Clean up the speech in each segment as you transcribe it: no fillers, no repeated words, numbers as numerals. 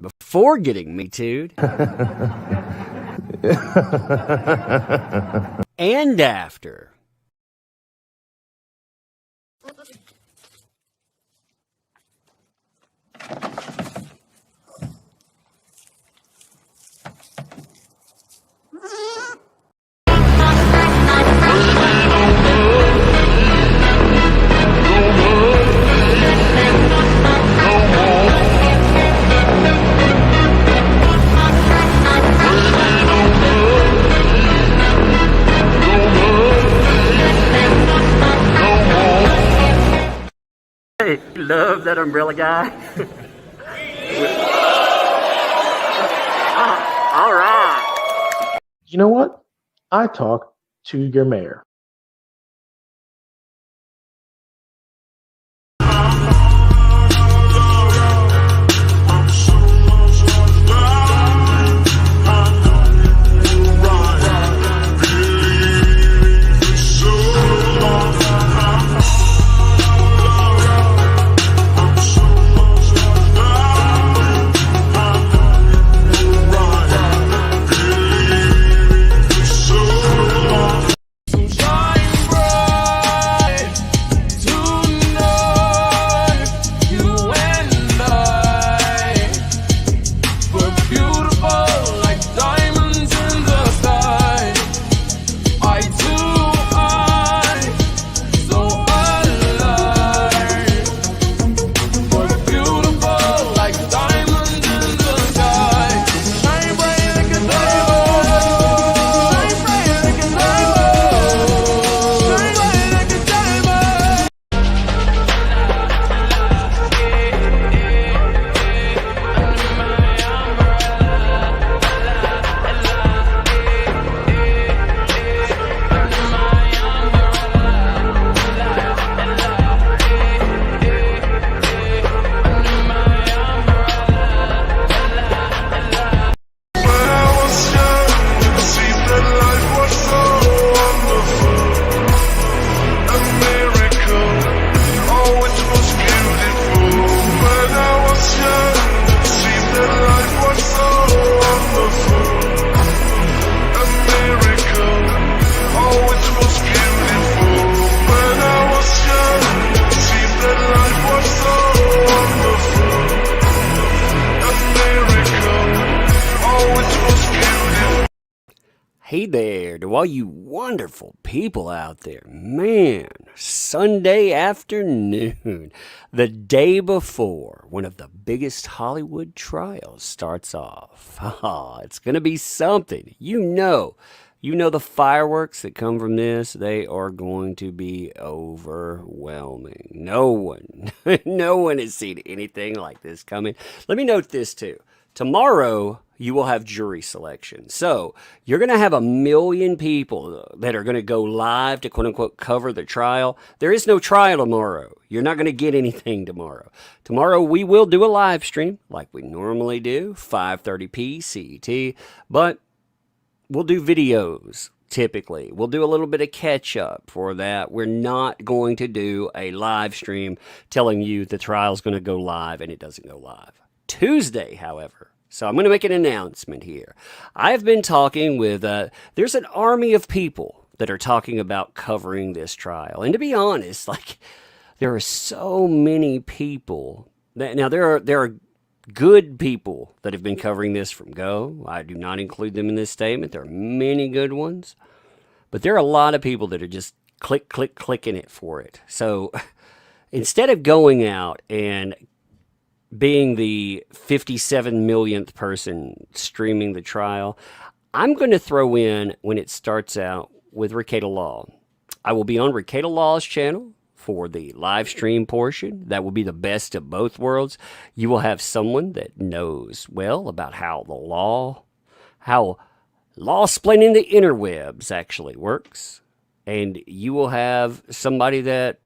before getting Me Too'd, and after. Hey, love that umbrella guy. All right. You know what? I talked to your mayor. Hey there to all you wonderful people out there. Man, Sunday afternoon, the day before one of the biggest Hollywood trials starts off. It's going to be something. You know the fireworks that come from this, they are going to be overwhelming. No one has seen anything like this coming. Let me note this too. Tomorrow, you will have jury selection. So you're going to have 1 million people that are going to go live to quote unquote cover the trial. There is no trial tomorrow. You're not going to get anything tomorrow. Tomorrow we will do a live stream like we normally do, 5:30 CET, but we'll do videos typically. We'll do a little bit of catch up for that. We're not going to do a live stream telling you the trial's going to go live and it doesn't go live. Tuesday, however, so I'm going to make an announcement here. I've been talking with, there's an army of people that are talking about covering this trial. And to be honest, like, there are so many people that, now there are good people that have been covering this from go. I do not include them in this statement. There are many good ones, but there are a lot of people that are just clicking it for it. So instead of going out and being the 57 millionth person streaming the trial, I'm going to throw in when it starts out with Rekieta Law. I will be on Rekieta Law's channel for the live stream portion. That will be the best of both worlds. You will have someone that knows well about how law splitting the interwebs actually works. And you will have somebody that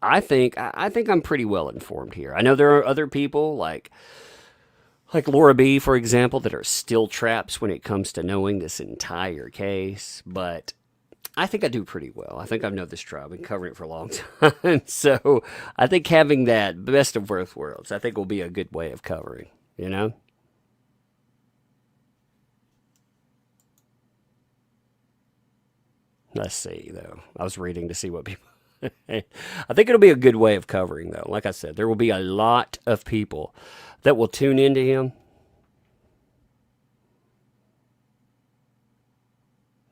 I think I'm pretty well informed here. I know there are other people like Laura B, for example, that are still traps when it comes to knowing this entire case, but I think I do pretty well. I think I know this trial. I've been covering it for a long time. So I think having that best of both worlds, I think will be a good way of covering, you know? Let's see, though. I was reading to see what people. I think it'll be a good way of covering, though. Like I said, there will be a lot of people that will tune into him.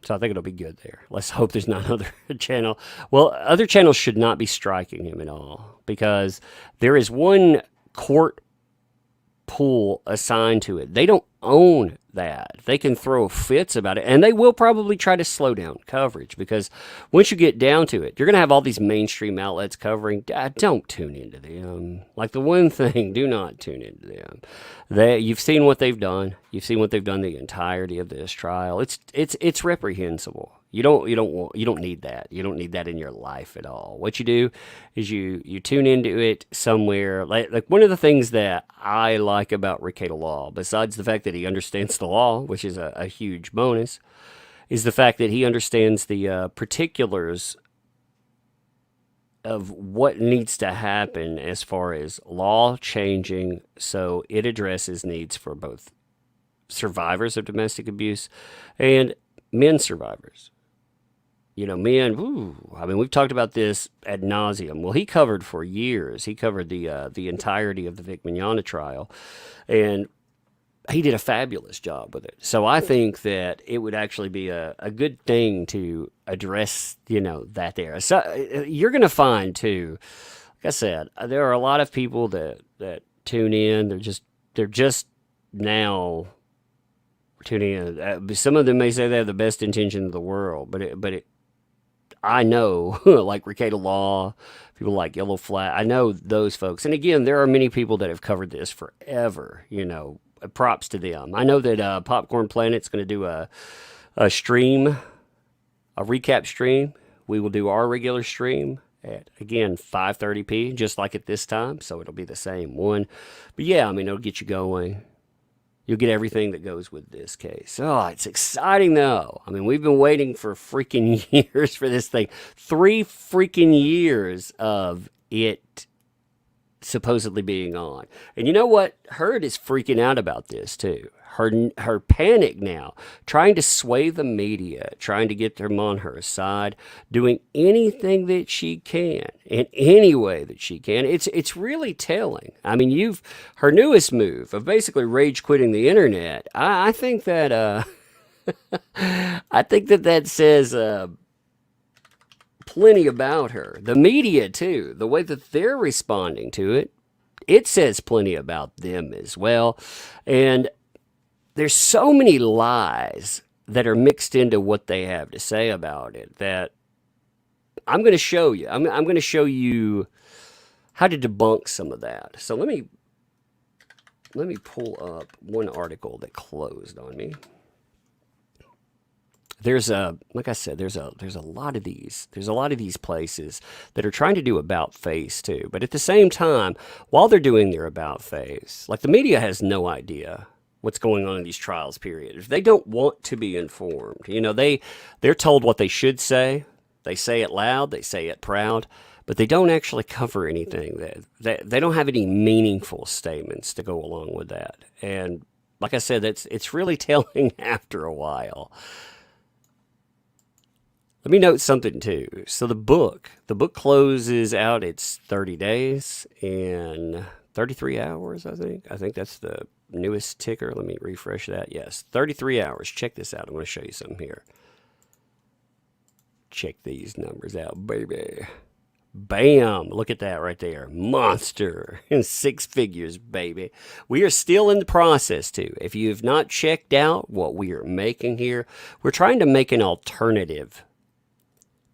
So I think it'll be good there. Let's hope there's not another channel. Well, other channels should not be striking him at all because there is one court pool assigned to it. They don't own that. They can throw fits about it, and they will probably try to slow down coverage because once you get down to it, you're going to have all these mainstream outlets covering. Don't tune into them. Like the one thing, do not tune into them. You've seen what they've done. You've seen what they've done the entirety of this trial. It's reprehensible. You don't need that. You don't need that in your life at all. What you do is you tune into it somewhere. Like one of the things that I like about Recato Law, besides the fact that he understands the law, which is a huge bonus, is the fact that he understands the particulars of what needs to happen as far as law changing so it addresses needs for both survivors of domestic abuse and men survivors. You know, men, I mean, we've talked about this ad nauseum. Well, he covered for years. He covered the entirety of the Vic Mignogna trial, and he did a fabulous job with it. So I think that it would actually be a good thing to address, that there. So you're going to find, too, like I said, there are a lot of people that tune in. They're just now tuning in. Some of them may say they have the best intention in the world, but I know, like Recato Law, people like Yellow Flat, I know those folks. And again, there are many people that have covered this forever, props to them. I know that Popcorn Planet's going to do a stream, a recap stream. We will do our regular stream at, again, 5:30p, just like at this time, so it'll be the same one. But yeah, I mean, it'll get you going. You'll get everything that goes with this case. Oh, it's exciting, though. I mean, we've been waiting for freaking years for this thing. 3 freaking years of it supposedly being on. And you know what? Heard is freaking out about this, too. Her panic now, trying to sway the media, trying to get them on her side, doing anything that she can in any way that she can. It's really telling. I mean, her newest move of basically rage quitting the internet. I think that I think that says plenty about her. The media too, the way that they're responding to it, it says plenty about them as well, and there's so many lies that are mixed into what they have to say about it that I'm going to show you. I'm going to show you how to debunk some of that. So let me pull up one article that closed on me. Like I said, there's a lot of these. There's a lot of these places that are trying to do about face too. But at the same time, while they're doing their about face, like the media has no idea what's going on in these trials, period. If they don't want to be informed, they're told what they should say. They say it loud, they say it proud, but they don't actually cover anything. They don't have any meaningful statements to go along with that. And like I said, it's really telling after a while. Let me note something too. So the book closes out its 30 days in 33 hours, I think. I think that's the newest ticker. Let me refresh that. Yes, 33 hours. Check this out. I'm going to show you something here. Check these numbers out, baby. Bam! Look at that right there. Monster. In 6 figures, baby. We are still in the process, too. If you've not checked out what we are making here, we're trying to make an alternative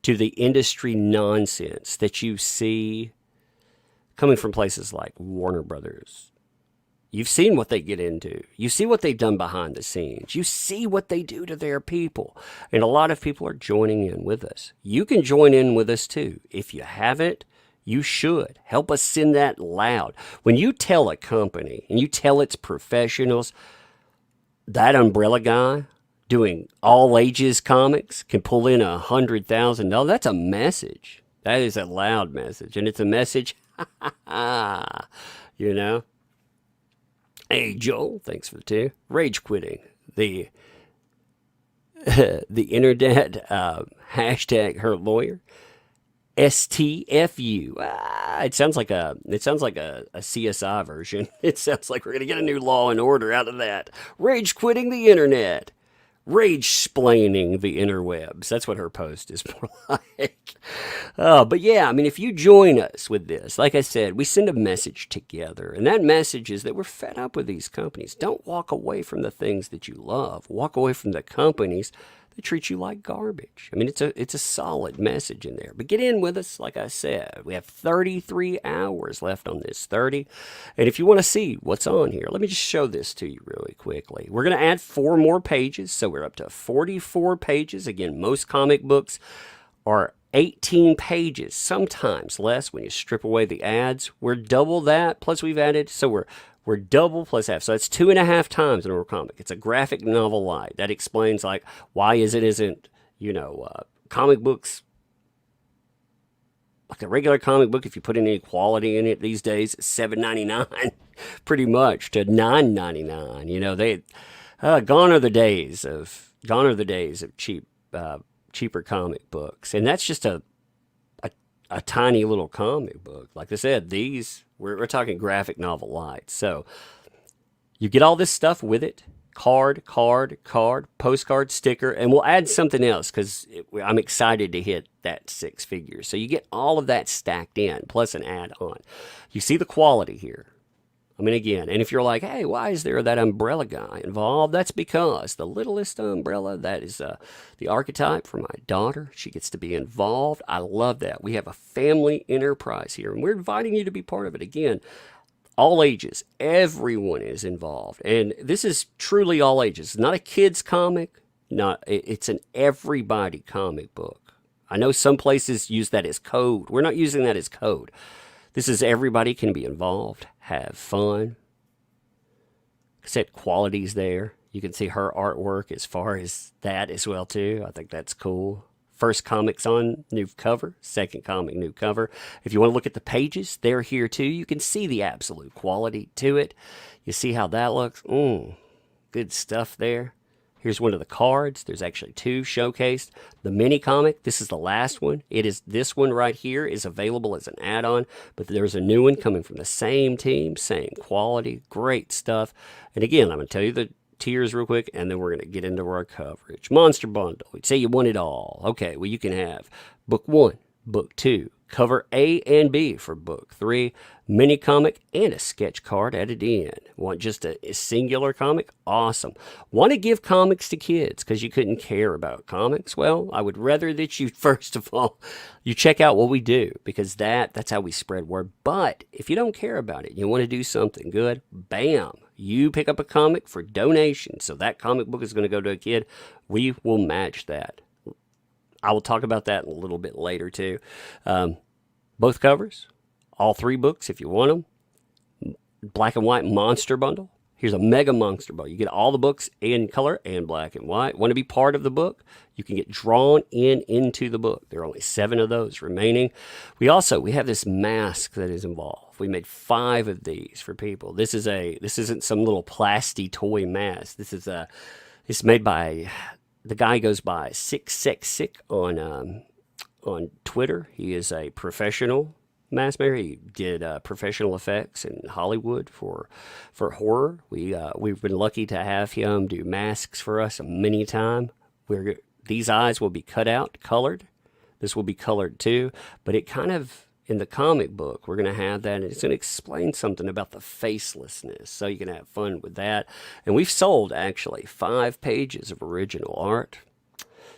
to the industry nonsense that you see coming from places like Warner Brothers. You've seen what they get into. You see what they've done behind the scenes. You see what they do to their people. And a lot of people are joining in with us. You can join in with us too. If you haven't, you should. Help us send that loud. When you tell a company and you tell its professionals, that umbrella guy doing all ages comics can pull in $100,000, that's a message. That is a loud message. And it's a message, Hey, Joel, thanks for the 2. Rage quitting. the internet, hashtag her lawyer. STFU. It sounds like a CSI version. It sounds like we're gonna get a new Law and Order out of that. Rage quitting the internet. Rage splaining the interwebs. That's what her post is more like. But yeah, I mean, if you join us with this, like I said, we send a message together. And that message is that we're fed up with these companies. Don't walk away from the things that you love. Walk away from the companies that treat you like garbage. I mean, it's a solid message in there. But get in with us, like I said. We have 33 hours left on this, 30. And if you want to see what's on here, let me just show this to you really quickly. We're going to add 4 more pages, so we're up to 44 pages. Again, most comic books are 18 pages, sometimes less when you strip away the ads. We're double that, plus we've added, so we're double plus half. So that's 2.5 times in a comic. It's a graphic novel light. That explains, like, why isn't, comic books, like a regular comic book, if you put any quality in it these days, it's $7.99 pretty much to $9.99. Gone are the days of cheaper comic books. And that's just a tiny little comic book. Like I said, these, we're talking graphic novel lights. So you get all this stuff with it. Card, postcard, sticker, and we'll add something else because I'm excited to hit that 6 figures. So you get all of that stacked in, plus an add-on. You see the quality here. I mean, again, and if you're like, hey, why is there that umbrella guy involved? That's because the littlest umbrella, that is the archetype for my daughter. She gets to be involved. I love that. We have a family enterprise here, and we're inviting you to be part of it. Again, all ages, everyone is involved. And this is truly all ages. It's not a kid's comic. It's an everybody comic book. I know some places use that as code. We're not using that as code. This is everybody can be involved, have fun. Set qualities there. You can see her artwork as far as that as well too. I think that's cool. First comic's on, new cover. Second comic, new cover. If you want to look at the pages, they're here too. You can see the absolute quality to it. You see how that looks? Good stuff there. Here's one of the cards. There's actually 2 showcased. The mini comic, this is the last one. This one right here is available as an add-on, but there's a new one coming from the same team, same quality, great stuff. And again, I'm going to tell you the tiers real quick, and then we're going to get into our coverage. Monster Bundle. You'd say you want it all. Okay, well, you can have Book 1, Book 2, cover A and B for Book 3, mini comic, and a sketch card added in. Want just a singular comic? Awesome. Want to give comics to kids because you couldn't care about comics? Well, I would rather that you, first of all, you check out what we do because that's how we spread word. But if you don't care about it, you want to do something good, bam, you pick up a comic for donation. So that comic book is going to go to a kid. We will match that. I will talk about that a little bit later too. Both covers, all 3 books if you want them. Black and white monster bundle. Here's a mega monster bundle. You get all the books in color and black and white. Want to be part of the book? You can get drawn into the book. There are only 7 of those remaining. We have this mask that is involved. We made 5 of these for people. This isn't some little plastic toy mask. It's made by, the guy goes by Sick on Twitter. He is a professional mask maker. He did professional effects in Hollywood for horror. We've been lucky to have him do masks for us many times. These eyes will be cut out, colored. This will be colored too, but it kind of, in the comic book, we're going to have that, and it's going to explain something about the facelessness, so you can have fun with that. And we've sold, actually, 5 pages of original art.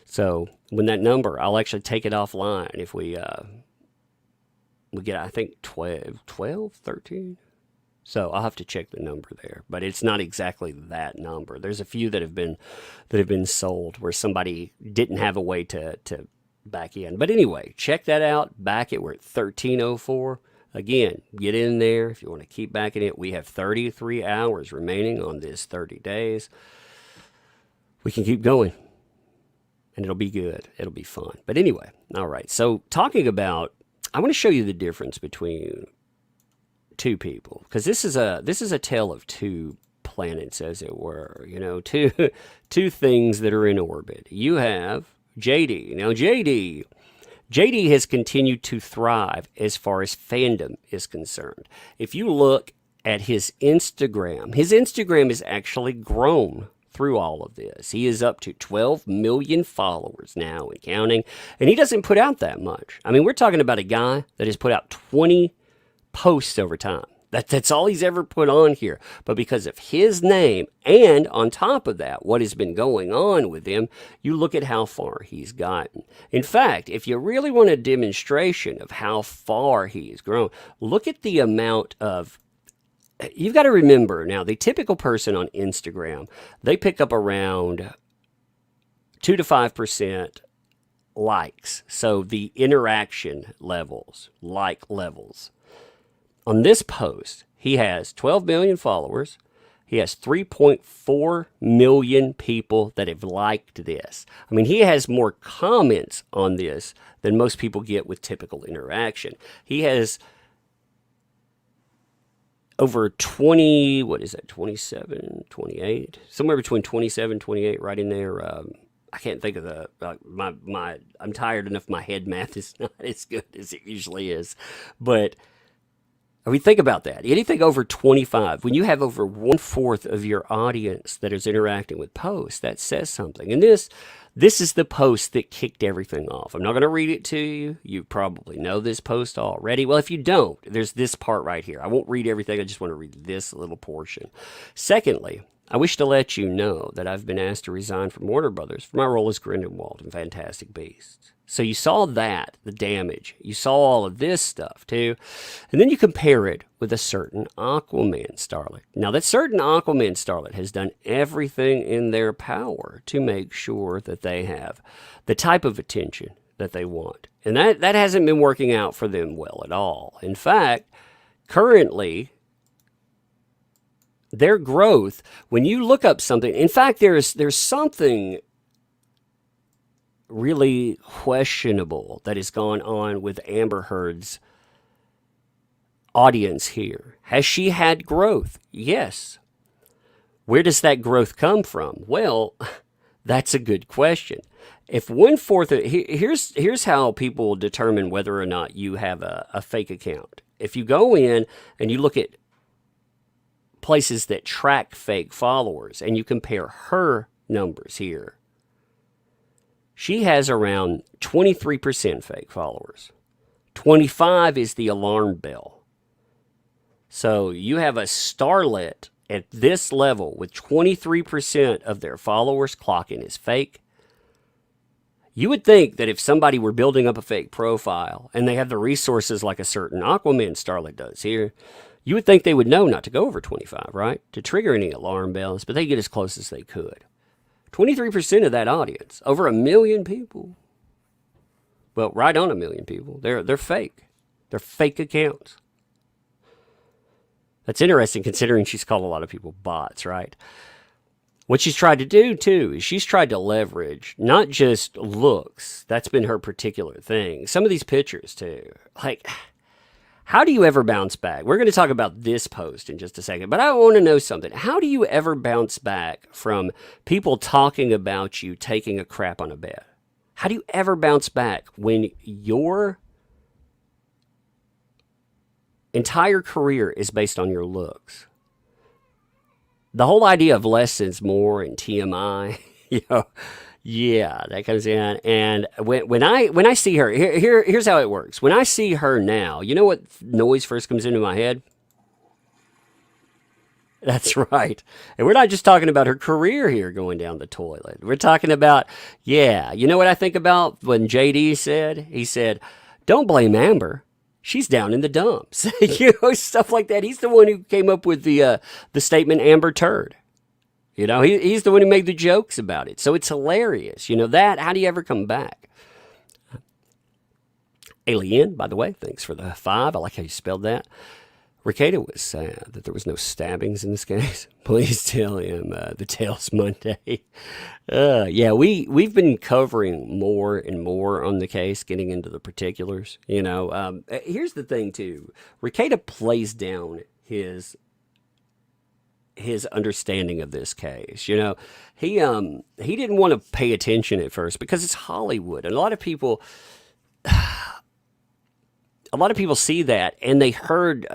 So when that number, I'll actually take it offline if we get, I think, 12, 13. So I'll have to check the number there, but it's not exactly that number. There's a few that have been sold where somebody didn't have a way to back in. But anyway, check that out. Back it. We're at 1304. Again, get in there if you want to keep backing it. We have 33 hours remaining on this 30 days. We can keep going, and it'll be good. It'll be fun. But anyway, all right. So talking about, I want to show you the difference between 2 people, because this is a tale of 2 planets, as it were. You know, two things that are in orbit. You have JD. Now, JD has continued to thrive as far as fandom is concerned. If you look at his Instagram has actually grown through all of this. He is up to 12 million followers now and counting, and he doesn't put out that much. I mean, we're talking about a guy that has put out 20 posts over time. That's all he's ever put on here. But because of his name, and on top of that, what has been going on with him, you look at how far he's gotten. In fact, if you really want a demonstration of how far he's grown, look at the amount of... You've got to remember now, the typical person on Instagram, they pick up around 2 to 5% likes. So the interaction levels, like levels. On this post, he has 12 million followers. He has 3.4 million people that have liked this. I mean, he has more comments on this than most people get with typical interaction. He has over 20, what is that, 27, 28? Somewhere between 27, 28, right in there. I can't think of the, I'm tired enough, my head math is not as good as it usually is. But I mean, think about that. Anything over 25, when you have over 1/4 of your audience that is interacting with posts, that says something. And this is the post that kicked everything off. I'm not going to read it to you. You probably know this post already. Well, if you don't, there's this part right here. I won't read everything. I just want to read this little portion. Secondly, I wish to let you know that I've been asked to resign from Warner Brothers for my role as Grindelwald in Fantastic Beasts. So you saw that, the damage. You saw all of this stuff too. And then you compare it with a certain Aquaman starlet. Now that certain Aquaman starlet has done everything in their power to make sure that they have the type of attention that they want. And that hasn't been working out for them well at all. In fact, currently, their growth, when you look up something, in fact, there's something really questionable that has gone on with Amber Heard's audience here. Has she had growth? Yes. Where does that growth come from? Well, that's a good question. If 1/4, here's how people determine whether or not you have a fake account. If you go in and you look at places that track fake followers and you compare her numbers here, she has around 23% fake followers. 25 is the alarm bell. So you have a starlet at this level with 23% of their followers clocking as fake. You would think that if somebody were building up a fake profile and they have the resources like a certain Aquaman starlet does here, you would think they would know not to go over 25, right? To trigger any alarm bells, but they get as close as they could. 23% of that audience, over 1 million people. Well, right on 1 million people. They're fake. They're fake accounts. That's interesting considering she's called a lot of people bots, right? What she's tried to do, too, is she's tried to leverage not just looks. That's been her particular thing. Some of these pictures, too. Like, how do you ever bounce back? We're going to talk about this post in just a second, but I want to know something. How do you ever bounce back from people talking about you taking a crap on a bed? How do you ever bounce back when your entire career is based on your looks? The whole idea of less is more and TMI, yeah, that comes in. And when I see her, here's how it works. When I see her now, you know what noise first comes into my head? That's right. And we're not just talking about her career here going down the toilet. We're talking about, you know what I think about when JD said? He said, don't blame Amber. She's down in the dumps. Stuff like that. He's the one who came up with the statement Amber Turd. He's the one who made the jokes about it. So it's hilarious. How do you ever come back? Alien, by the way, thanks for the 5. I like how you spelled that. Ricada was sad that there was no stabbings in this case. Please tell him the Tales Monday. We've been covering more and more on the case, getting into the particulars. Here's the thing, too. Ricada plays down his his understanding of this case. You know, he didn't want to pay attention at first because it's Hollywood, and a lot of people see that, and they heard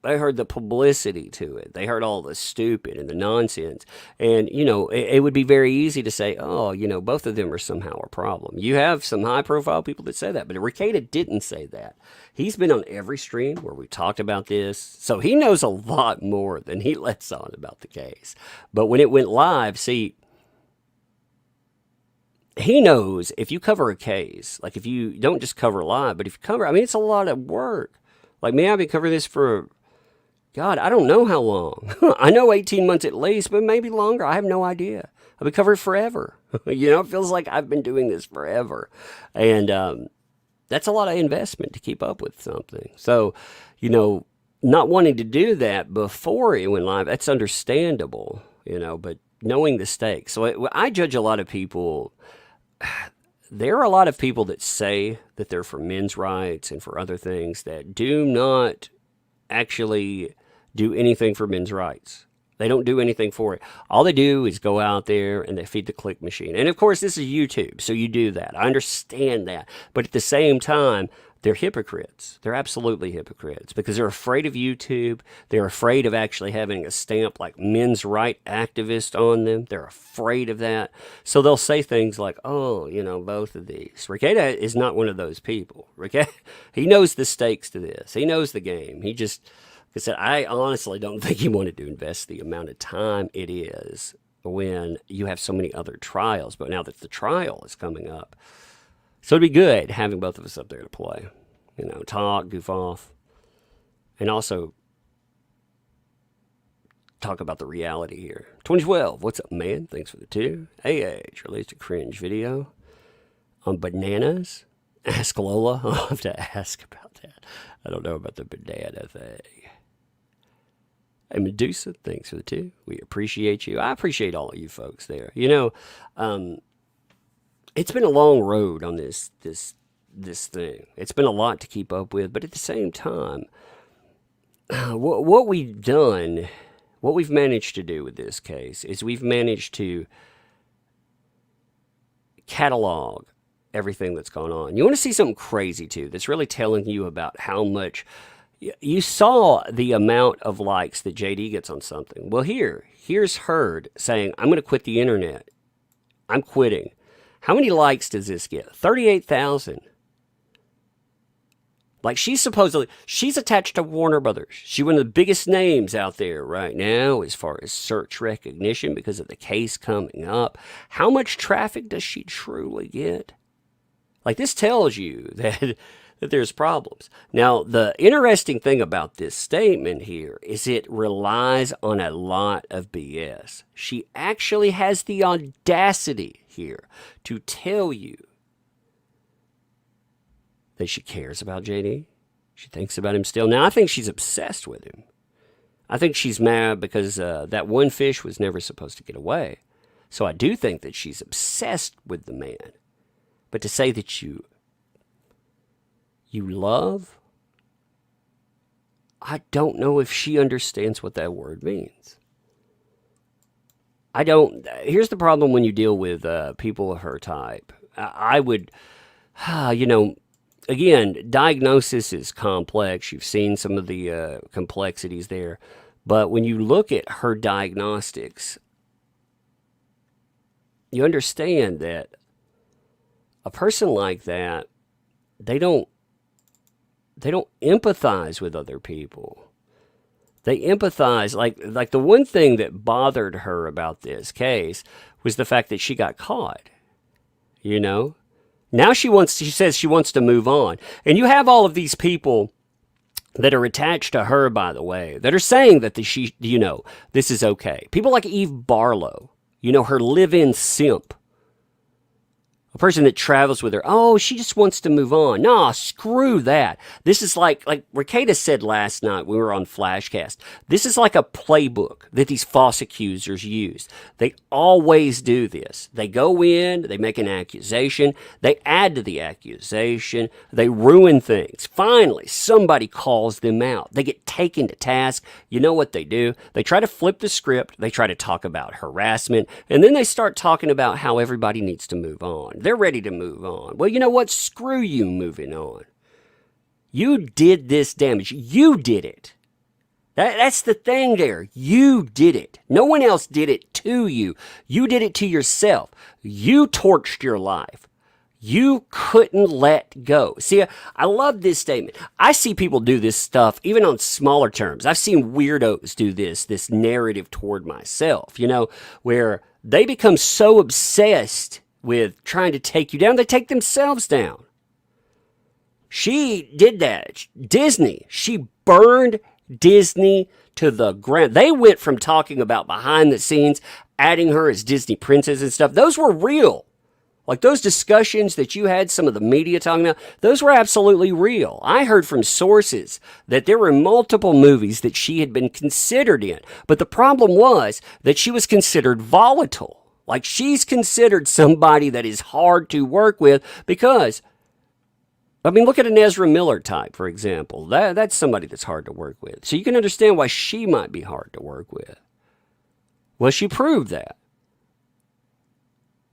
the publicity to it. They heard all the stupid and the nonsense. And, you know, it would be very easy to say, oh, you know, both of them are somehow a problem. You have some high profile people that say that, but Rekieta didn't say that. He's been on every stream where we talked about this. So he knows a lot more than he lets on about the case. But when it went live, see, he knows if you cover a case, like if you don't just cover live, but if you cover, I mean, it's a lot of work. Like me, I've been covering this for, God, I don't know how long. I know 18 months at least, but maybe longer. I have no idea. I've been covering forever. You know, it feels like I've been doing this forever. And that's a lot of investment to keep up with something. So, you know, not wanting to do that before it went live, that's understandable, you know, but knowing the stakes. So I judge a lot of people. There are a lot of people that say that they're for men's rights and for other things that do not actually do anything for men's rights. They don't do anything for it. All they do is go out there and they feed the click machine. And of course, this is YouTube, so you do that. I understand that. But at the same time, they're hypocrites. They're absolutely hypocrites because they're afraid of YouTube. They're afraid of actually having a stamp like men's right activist on them. They're afraid of that. So they'll say things like, oh, you know, both of these. Rekieta is not one of those people. He knows the stakes to this. He knows the game. He just, like I said, I honestly don't think he wanted to invest the amount of time it is when you have so many other trials. But now that the trial is coming up, so it'd be good having both of us up there to play, you know, talk, goof off, and also talk about the reality here. 2012, what's up, man? Thanks for the 2. AH released a cringe video on bananas. Ask Lola. I'll have to ask about that. I don't know about the banana thing. Hey, Medusa, thanks for the 2. We appreciate you. I appreciate all of you folks there. You know, it's been a long road on this thing. It's been a lot to keep up with, but at the same time, what we've done, what we've managed to do with this case is we've managed to catalog everything that's gone on. You want to see something crazy too that's really telling you about how much you saw the amount of likes that JD gets on something. Well, here's Herd saying, I'm going to quit the internet. I'm quitting. How many likes does this get? 38,000. Like she's attached to Warner Brothers. She's one of the biggest names out there right now as far as search recognition because of the case coming up. How much traffic does she truly get? Like this tells you that there's problems. Now, the interesting thing about this statement here is it relies on a lot of BS. She actually has the audacity here to tell you that she cares about JD. She thinks about him still. Now, I think she's obsessed with him. I think she's mad because that one fish was never supposed to get away. So I do think that she's obsessed with the man. But to say that you love, I don't know if she understands what that word means. Here's the problem when you deal with people of her type. I would, you know, again, diagnosis is complex. You've seen some of the complexities there. But when you look at her diagnostics, you understand that a person like that, they don't empathize with other people. They empathize, like the one thing that bothered her about this case was the fact that she got caught, you know? Now she says she wants to move on. And you have all of these people that are attached to her, by the way, that are saying that you know, this is okay. People like Eve Barlow, you know, her live-in simp. A person that travels with her, oh, she just wants to move on. Nah, screw that. This is like Ricada said last night, we were on Flashcast. This is like a playbook that these false accusers use. They always do this. They go in, they make an accusation, they add to the accusation, they ruin things. Finally, somebody calls them out. They get taken to task. You know what they do? They try to flip the script. They try to talk about harassment, and then they start talking about how everybody needs to move on. They're ready to move on. Well, you know what? Screw you moving on. You did this damage. You did it. That's the thing there. You did it. No one else did it to you. You did it to yourself. You torched your life. You couldn't let go. See, I love this statement. I see people do this stuff even on smaller terms. I've seen weirdos do this narrative toward myself, where they become so obsessed with trying to take you down, they take themselves down. She did that. Disney, she burned Disney to the ground. They went from talking about behind the scenes, adding her as Disney princess and stuff. Those were real. Like those discussions that you had, some of the media talking about, those were absolutely real. I heard from sources that there were multiple movies that she had been considered in. But the problem was that she was considered volatile. Like she's considered somebody that is hard to work with because, look at an Ezra Miller type, for example. That's somebody that's hard to work with. So you can understand why she might be hard to work with. Well, she proved that.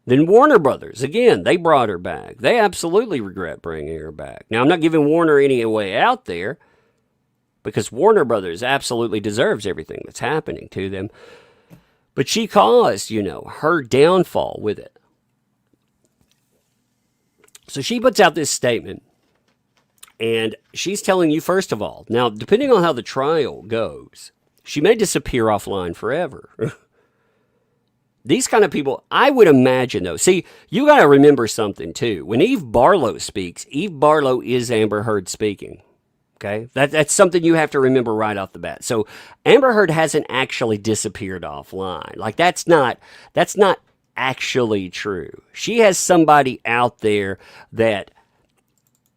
Then Warner Brothers, again, they brought her back. They absolutely regret bringing her back. Now, I'm not giving Warner any way out there because Warner Brothers absolutely deserves everything that's happening to them. But she caused, her downfall with it. So she puts out this statement, and she's telling you, first of all, now, depending on how the trial goes, she may disappear offline forever. These kind of people, I would imagine, though. See, you got to remember something, too. When Eve Barlow speaks, Eve Barlow is Amber Heard speaking. Okay, that's something you have to remember right off the bat. So Amber Heard hasn't actually disappeared offline. Like that's not actually true. She has somebody out there that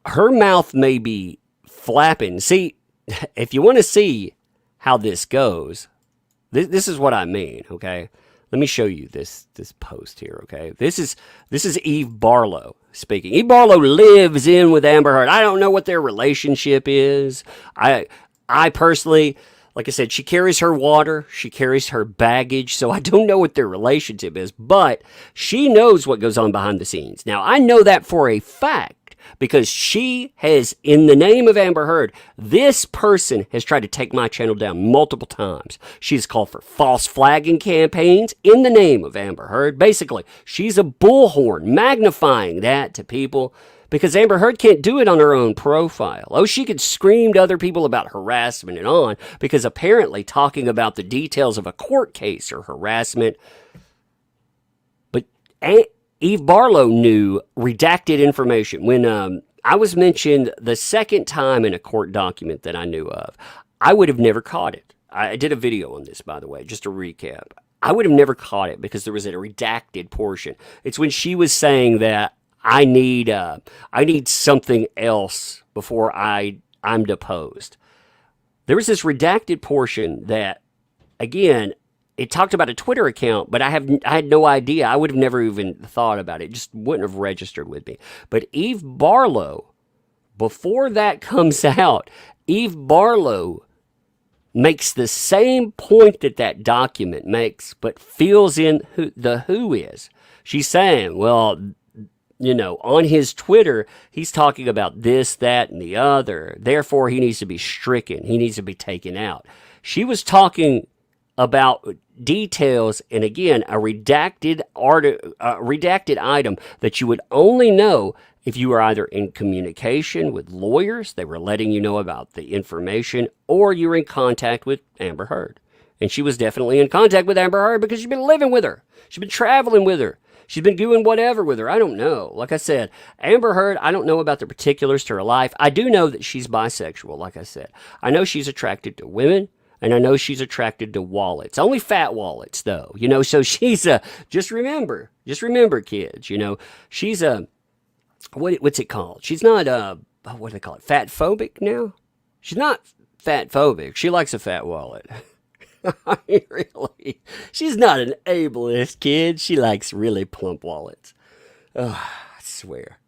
her mouth may be flapping. See, if you want to see how this goes, this is what I mean. Okay, let me show you this post here. Okay, this is Eve Barlow speaking. Eve Barlow lives in with Amber Heard. I don't know what their relationship is. I personally, like I said, she carries her water. She carries her baggage. So I don't know what their relationship is, but she knows what goes on behind the scenes. Now, I know that for a fact because she has, in the name of Amber Heard, this person has tried to take my channel down multiple times. She's called for false flagging campaigns in the name of Amber Heard. Basically, she's a bullhorn, magnifying that to people because Amber Heard can't do it on her own profile. Oh, she could scream to other people about harassment and on because apparently talking about the details of a court case or harassment. But Eve Barlow knew redacted information. When I was mentioned the second time in a court document that I knew of, I would have never caught it. I did a video on this, by the way, just to recap. I would have never caught it because there was a redacted portion. It's when she was saying that I need something else before I'm deposed. There was this redacted portion that, again, it talked about a Twitter account, but I had no idea. I would have never even thought about it. It just wouldn't have registered with me. But Eve Barlow, before that comes out, Eve Barlow makes the same point that document makes, but fills in who is. She's saying, well, on his Twitter, he's talking about this, that, and the other. Therefore, he needs to be stricken. He needs to be taken out. She was talking about details, and again, a redacted item that you would only know if you were either in communication with lawyers, they were letting you know about the information, or you were in contact with Amber Heard. And she was definitely in contact with Amber Heard because she's been living with her. She's been traveling with her. She's been doing whatever with her. I don't know. Like I said, Amber Heard, I don't know about the particulars to her life. I do know that she's bisexual, like I said. I know she's attracted to women. And I know she's attracted to wallets. Only fat wallets, though. You know, so she's a, just remember, kids, you know, she's a, what's it called? She's not what do they call it? Fat phobic now? She's not fat phobic. She likes a fat wallet. I mean, really. She's not an ableist kid. She likes really plump wallets. Oh, I swear.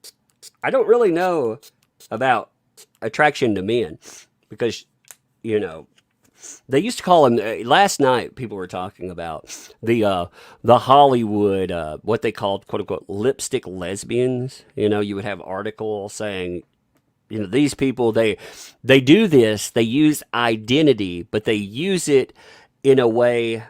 I don't really know about attraction to men because, you know, they used to call them last night. People were talking about the Hollywood what they called quote unquote lipstick lesbians. You know, you would have articles saying, you know, these people they do this. They use identity, but they use it in a way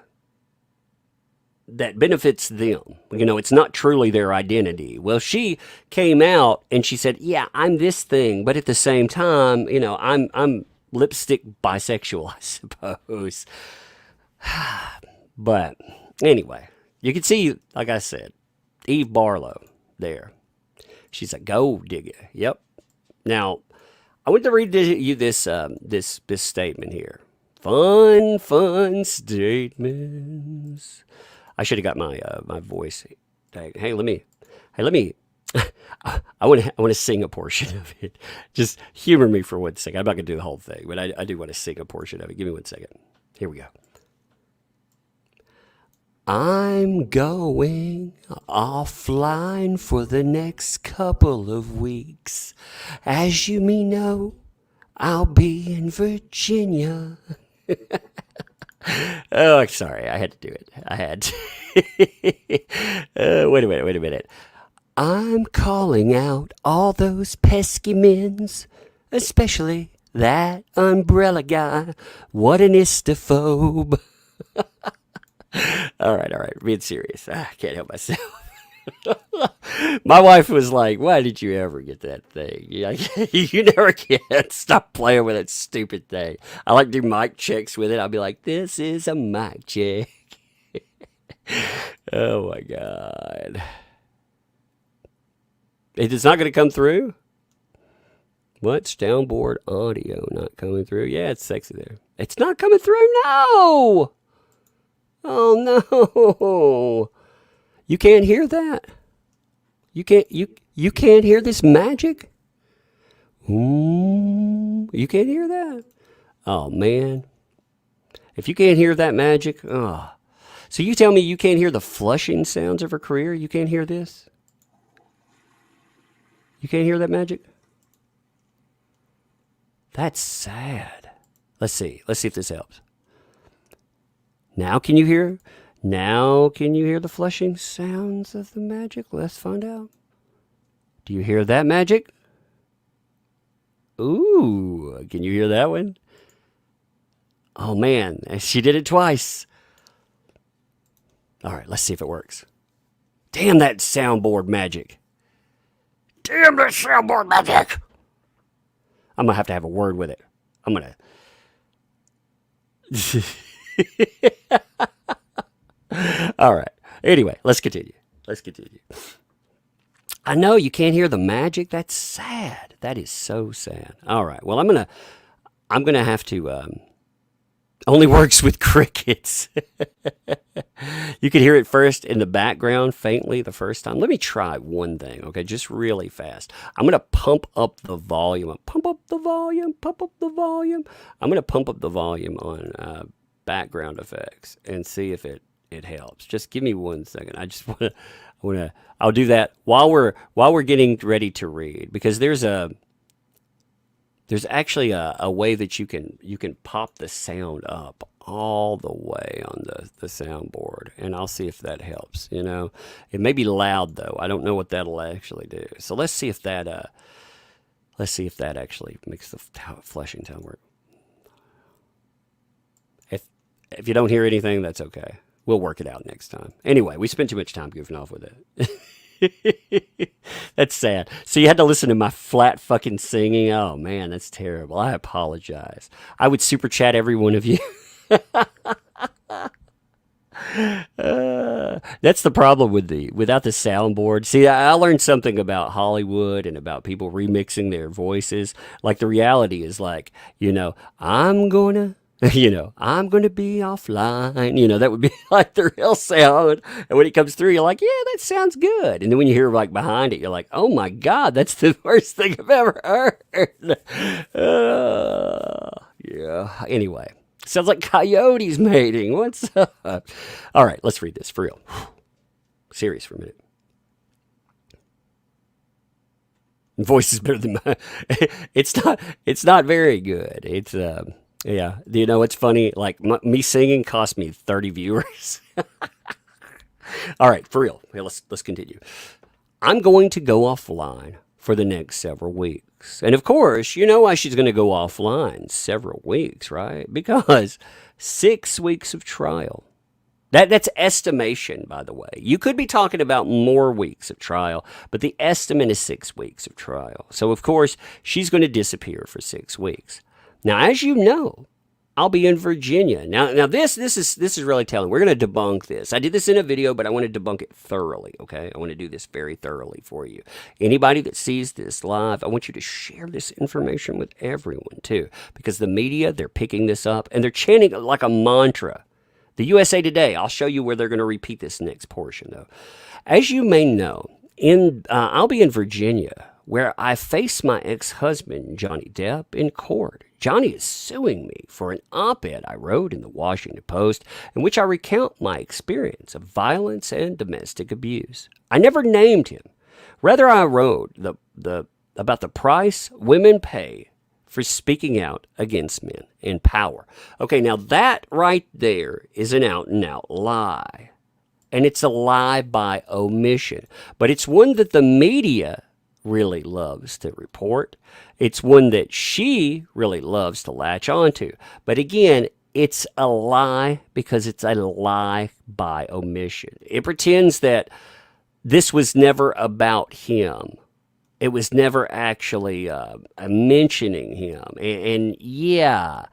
that benefits them. You know, it's not truly their identity. Well, she came out and she said, "Yeah, I'm this thing, but at the same time, you know, I'm lipstick bisexual, I suppose." But anyway, you can see, like I said, Eve Barlow there. She's a gold digger. Yep. Now, I want to read you this this statement here. Fun statements. I should have got my my voice. Hey, let me. I want to sing a portion of it. Just humor me for 1 second. I'm not gonna do the whole thing, but I do want to sing a portion of it. Give me 1 second. Here we go. I'm going offline for the next couple of weeks. As you may know, I'll be in Virginia. Oh, sorry. I had to do it. I had to. Wait a minute. I'm calling out all those pesky mens, especially that umbrella guy. What an istophobe. All right. Being serious. I can't help myself. My wife was like, "Why did you ever get that thing? You never can. Stop playing with that stupid thing." I like to do mic checks with it. I'll be like, "This is a mic check." Oh my God. It's not going to come through? What? Downboard audio not coming through? Yeah, it's sexy there. It's not coming through? No! Oh no! You can't hear that? You can't hear this magic? You can't hear that? Oh man. If you can't hear that magic, oh. So you tell me you can't hear the flushing sounds of her career? You can't hear this? You can't hear that magic? That's sad. Let's see if this helps. Now can you hear? Now can you hear the flushing sounds of the magic? Let's find out. Do you hear that magic? Ooh, can you hear that one? Oh man, she did it twice. All right, let's see if it works. Damn that soundboard magic. Damn that soundboard magic. I'm going to have a word with it. I'm going to... All right. Anyway, let's continue. I know you can't hear the magic. That's sad. That is so sad. All right. Well, I'm gonna have to. Only works with crickets. You could hear it first in the background faintly the first time. Let me try one thing, okay? Just really fast. I'm gonna pump up the volume. Pump up the volume. I'm gonna pump up the volume on background effects and see if it helps. Just give me 1 second. I just I'll do that while we're getting ready to read, because there's actually a way that you can pop the sound up all the way on the soundboard, and I'll see if that helps. You know, it may be loud though. I don't know what that'll actually do. So let's see if that actually makes the flushing sound work. If you don't hear anything, that's okay. We'll work it out next time. Anyway, we spent too much time goofing off with it. That's sad. So you had to listen to my flat fucking singing. Oh man, that's terrible. I apologize. I would super chat every one of you. That's the problem without the soundboard. See, I learned something about Hollywood and about people remixing their voices. Like the reality is like, you know, I'm gonna I'm going to be offline. That would be like the real sound. And when it comes through, you're like, yeah, that sounds good. And then when you hear like behind it, you're like, oh my God, that's the worst thing I've ever heard. Yeah. Anyway, sounds like coyotes mating. What's up? All right, let's read this for real. Serious for a minute. Voice is better than mine. It's not very good. It's yeah. It's funny? Like me singing cost me 30 viewers. All right, for real. Hey, let's continue. I'm going to go offline for the next several weeks. And of course, you know why she's going to go offline several weeks, right? Because 6 weeks of trial. That's estimation, by the way. You could be talking about more weeks of trial, but the estimate is 6 weeks of trial. So, of course, she's going to disappear for 6 weeks. Now, as you know, I'll be in Virginia. Now this is really telling. We're going to debunk this. I did this in a video, but I want to debunk it thoroughly, okay? I want to do this very thoroughly for you. Anybody that sees this live, I want you to share this information with everyone, too, because the media, they're picking this up, and they're chanting it like a mantra. The USA Today, I'll show you where they're going to repeat this next portion, though. As you may know, I'll be in Virginia, where I face my ex-husband, Johnny Depp, in court. Johnny is suing me for an op-ed I wrote in the Washington Post in which I recount my experience of violence and domestic abuse. I never named him. Rather, I wrote about the price women pay for speaking out against men in power. Okay, now that right there is an out-and-out lie. And it's a lie by omission. But it's one that the media really loves to report. It's one that she really loves to latch onto. But again, it's a lie because it's a lie by omission. It pretends that this was never about him. It was never actually mentioning him. And yeah,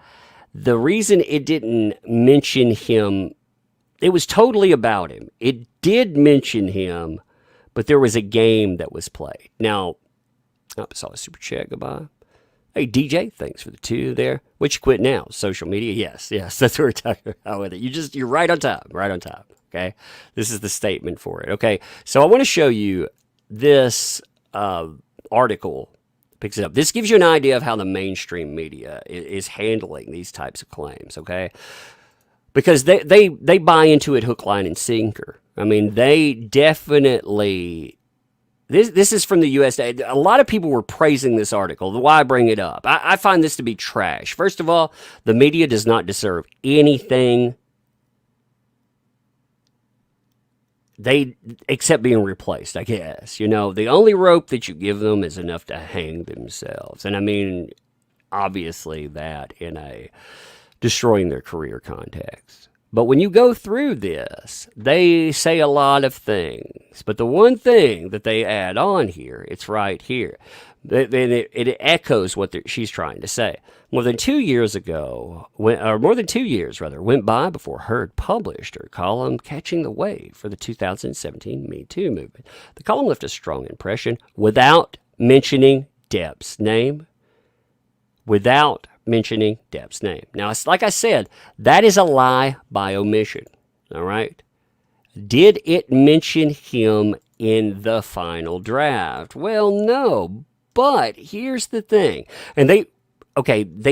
the reason it didn't mention him, it was totally about him. It did mention him, but there was a game that was played. Now, I saw a super chat. Goodbye. Hey, DJ, thanks for the 2 there. Which you quit now? Social media? Yes, that's what we're talking about with it. You're right on top, okay? This is the statement for it, okay? So I want to show you this article picks it up. This gives you an idea of how the mainstream media is handling these types of claims, okay? Because they buy into it hook, line, and sinker. I mean, they definitely... This is from the USA. A lot of people were praising this article. Why I bring it up? I find this to be trash. First of all, the media does not deserve anything except being replaced, I guess. The only rope that you give them is enough to hang themselves. And I mean, obviously that in a destroying their career context. But when you go through this, they say a lot of things. But the one thing that they add on here, it's right here. It echoes what she's trying to say. More than 2 years went by before Heard published her column Catching the Wave for the 2017 Me Too movement. The column left a strong impression without mentioning Depp's name. Now, it's like I said, that is a lie by omission, all right? Did it mention him in the final draft? Well, no, but here's the thing. And they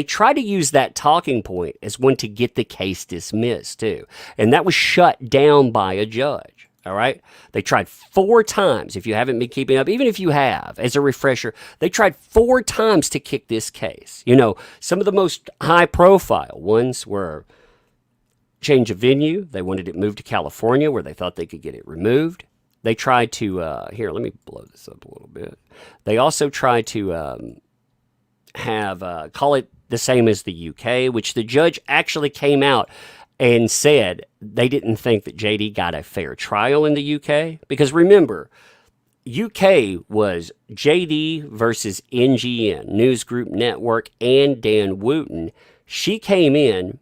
try to use that talking point as one to get the case dismissed, too. And that was shut down by a judge. All right. They tried 4 times. If you haven't been keeping up, even if you have, as a refresher, they tried 4 times to kick this case. Some of the most high profile ones were change of venue. They wanted it moved to California where they thought they could get it removed. They tried to, here, let me blow this up a little bit. They also tried to call it the same as the UK, which the judge actually came out and said they didn't think that JD got a fair trial in the UK. Because remember, UK was JD versus NGN, News Group Network, and Dan Wooten. She came in,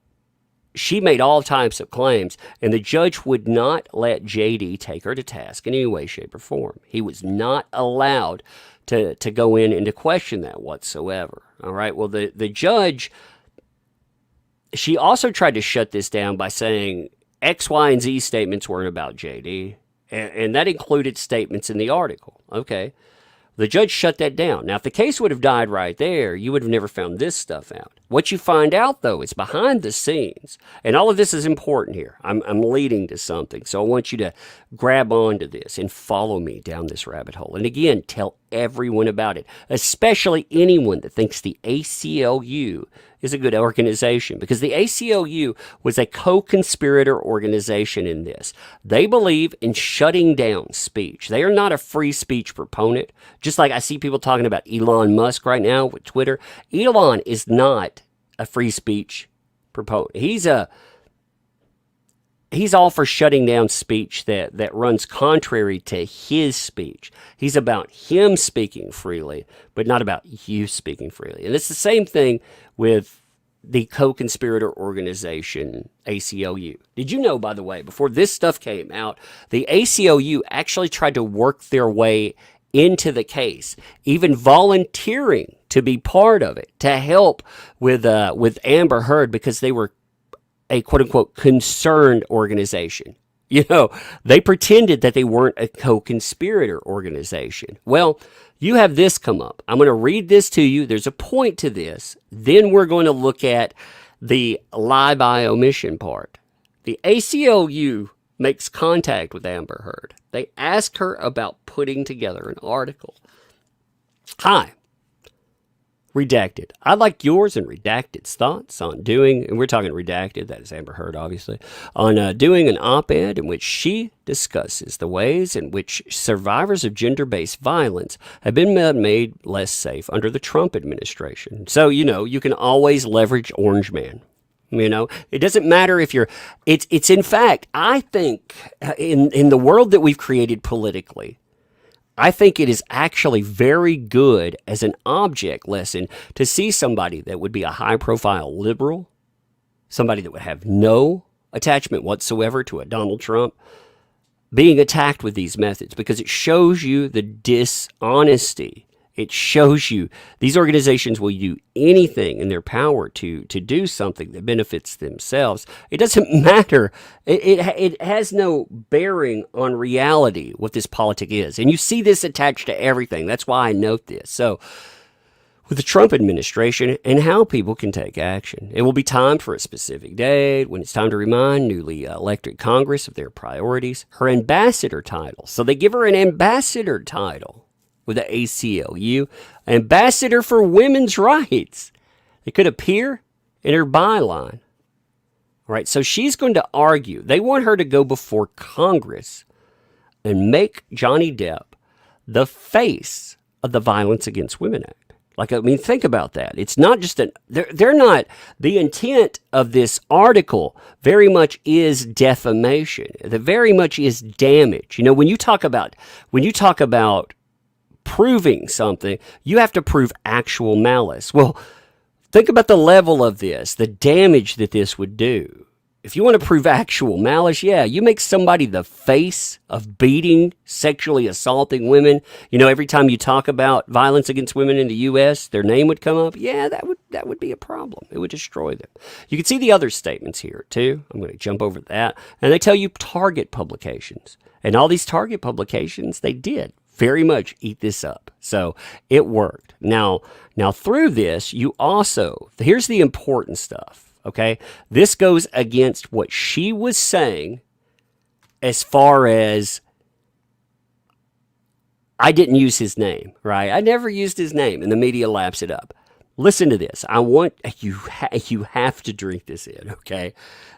she made all types of claims, and the judge would not let JD take her to task in any way, shape, or form. He was not allowed to go in and to question that whatsoever. All right, well, the judge she also tried to shut this down by saying X, Y, and Z statements weren't about JD, and that included statements in the article. Okay. The judge shut that down. Now, if the case would have died right there, you would have never found this stuff out. What you find out, though, is behind the scenes, and all of this is important here. I'm leading to something, so I want you to grab onto this and follow me down this rabbit hole. And again, tell everyone about it, especially anyone that thinks the ACLU is a good organization, because the ACLU was a co-conspirator organization in this. They believe in shutting down speech. They are not a free speech proponent. Just like I see people talking about Elon Musk right now with Twitter. Elon is not a free speech proponent. He's all for shutting down speech that runs contrary to his speech. He's about him speaking freely, but not about you speaking freely. And it's the same thing with the co-conspirator organization ACLU. Did you know, by the way, before this stuff came out, the ACLU actually tried to work their way into the case, even volunteering to be part of it, to help with Amber Heard, because they were a quote-unquote concerned organization. You know, they pretended that they weren't a co-conspirator organization. Well, you have this come up. I'm going to read this to you. There's a point to this. Then we're going to look at the lie by omission part. The ACLU makes contact with Amber Heard. They ask her about putting together an article. Hi. Redacted. I'd like yours and Redacted's thoughts on doing, and we're talking Redacted, that is Amber Heard, obviously, on doing an op-ed in which she discusses the ways in which survivors of gender-based violence have been made less safe under the Trump administration. So, you know, you can always leverage Orange Man. You know, it doesn't matter if you're, it's in fact, I think in the world that we've created politically, I think it is actually very good as an object lesson to see somebody that would be a high-profile liberal, somebody that would have no attachment whatsoever to a Donald Trump, being attacked with these methods, because it shows you the dishonesty. It shows you these organizations will do anything in their power to do something that benefits themselves. It doesn't matter. It has no bearing on reality what this politic is. And you see this attached to everything. That's why I note this. So with the Trump administration and how people can take action, it will be timed for a specific date when it's time to remind newly elected Congress of their priorities. Her ambassador title. So they give her an ambassador title with the ACLU, ambassador for women's rights. It could appear in her byline. All right, so she's going to argue. They want her to go before Congress and make Johnny Depp the face of the Violence Against Women Act. Like, I mean, think about that. It's not just they're not, the intent of this article very much is defamation. That very much is damage. You know, when you talk about proving something, you have to prove actual malice. Well, think about the level of this, the damage that this would do. If you want to prove actual malice, yeah, you make somebody the face of beating, sexually assaulting women. You know, every time you talk about violence against women in the U.S., their name would come up. Yeah, that would be a problem. It would destroy them. You can see the other statements here, too. I'm going to jump over that. And they tell you target publications. And all these target publications, they did very much eat this up. So it worked. Now through this, you also, here's the important stuff, okay? This goes against what she was saying as far as, I didn't use his name, right? I never used his name, and the media laps it up. Listen to this. I want you have to drink this in, okay?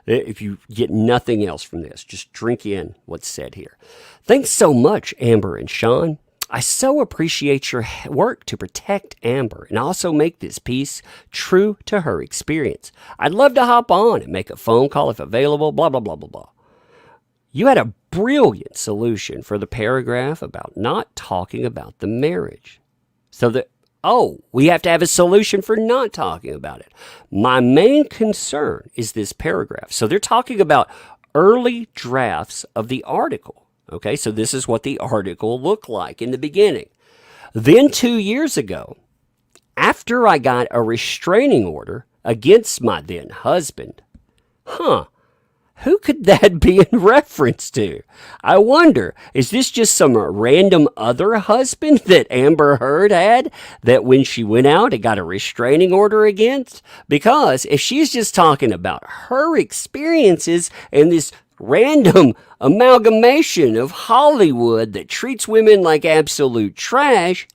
If you get nothing else from this, just drink in what's said here. Thanks so much, Amber and Sean. I so appreciate your work to protect Amber and also make this piece true to her experience. I'd love to hop on and make a phone call if available, blah, blah, blah, blah, blah. You had a brilliant solution for the paragraph about not talking about the marriage. So that, we have to have a solution for not talking about it. My main concern is this paragraph. So they're talking about early drafts of the article. Okay, so this is what the article looked like in the beginning. Then 2 years ago, after I got a restraining order against my then husband. Huh. Who could that be in reference to? I wonder, is this just some random other husband that Amber Heard had that when she went out it got a restraining order against? Because if she's just talking about her experiences and this random amalgamation of Hollywood that treats women like absolute trash,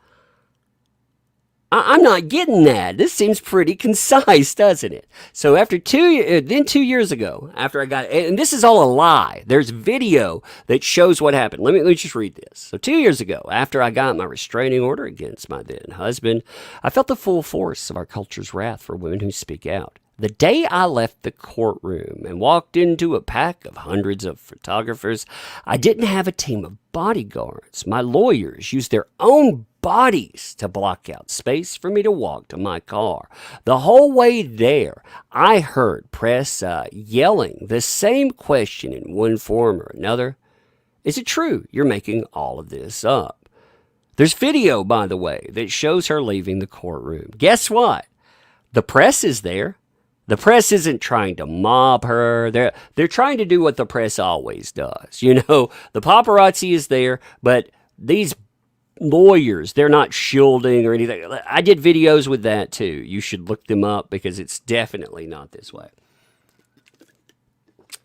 I'm not getting that. This seems pretty concise, doesn't it? So after 2 years ago, after I got, and this is all a lie. There's video that shows what happened. Let me just read this. So 2 years ago, after I got my restraining order against my then husband, I felt the full force of our culture's wrath for women who speak out. The day I left the courtroom and walked into a pack of hundreds of photographers, I didn't have a team of bodyguards. My lawyers used their own bodies to block out space for me to walk to my car. The whole way there, I heard press yelling the same question in one form or another. Is it true you're making all of this up? There's video, by the way, that shows her leaving the courtroom. Guess what? The press is there. The press isn't trying to mob her. They're trying to do what the press always does. You know, the paparazzi is there, but these lawyers, they're not shielding or anything. I did videos with that too. You should look them up because it's definitely not this way.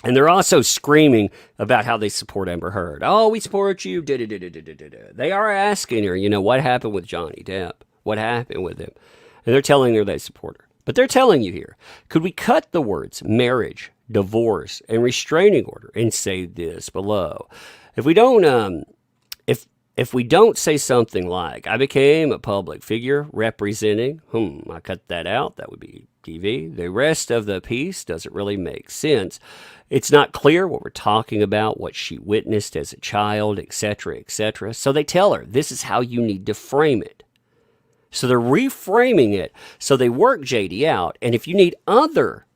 And they're also screaming about how they support Amber Heard. Oh, we support you. They are asking her, you know, what happened with Johnny Depp? What happened with him? And they're telling her they support her. But they're telling you here, could we cut the words marriage, divorce, and restraining order and say this below? If we don't, if we don't say something like, I became a public figure representing, I cut that out, that would be TV. The rest of the piece doesn't really make sense. It's not clear what we're talking about, what she witnessed as a child, etc., etc. So they tell her, this is how you need to frame it. So they're reframing it. So they work JD out. And if you need other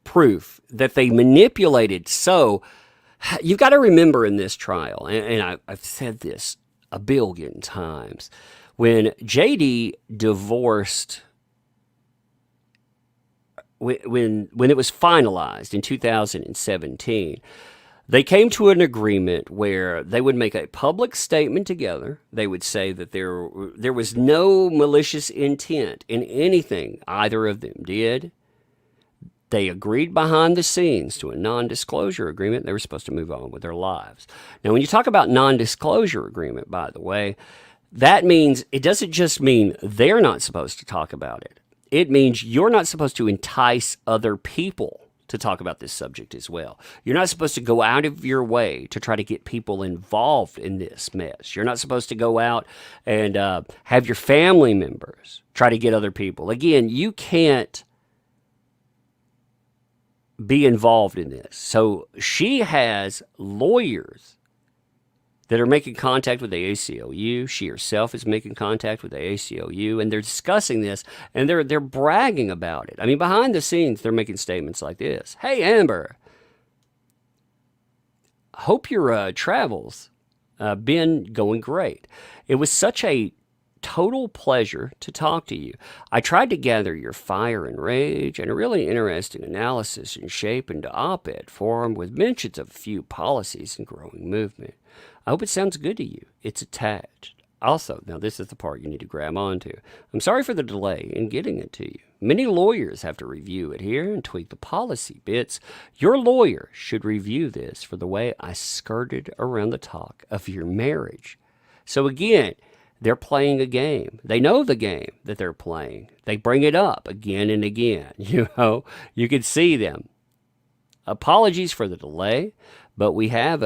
proof that they manipulated, so you've got to remember in this trial, and I've said this a billion times, when JD divorced, when it was finalized in 2017, they came to an agreement where they would make a public statement together. They would say that there was no malicious intent in anything either of them did. They agreed behind the scenes to a non-disclosure agreement. They were supposed to move on with their lives. Now, when you talk about non-disclosure agreement, by the way, that means it doesn't just mean they're not supposed to talk about it. It means you're not supposed to entice other people to talk about this subject as well. You're not supposed to go out of your way to try to get people involved in this mess. You're not supposed to go out and have your family members try to get other people. Again, you can't be involved in this. So she has lawyers that are making contact with the ACLU. She herself is making contact with the ACLU, and they're discussing this, and they're bragging about it. I mean, behind the scenes, they're making statements like this. Hey, Amber, hope your travels been going great. It was such a total pleasure to talk to you. I tried to gather your fire and rage and a really interesting analysis and shape into op-ed form with mentions of a few policies and growing movement. I hope it sounds good to you. It's attached. Also, now this is the part you need to grab onto. I'm sorry for the delay in getting it to you. Many lawyers have to review it here and tweak the policy bits. Your lawyer should review this for the way I skirted around the talk of your marriage. So again, they're playing a game. They know the game that they're playing. They bring it up again and again. You know, you can see them. Apologies for the delay. But we have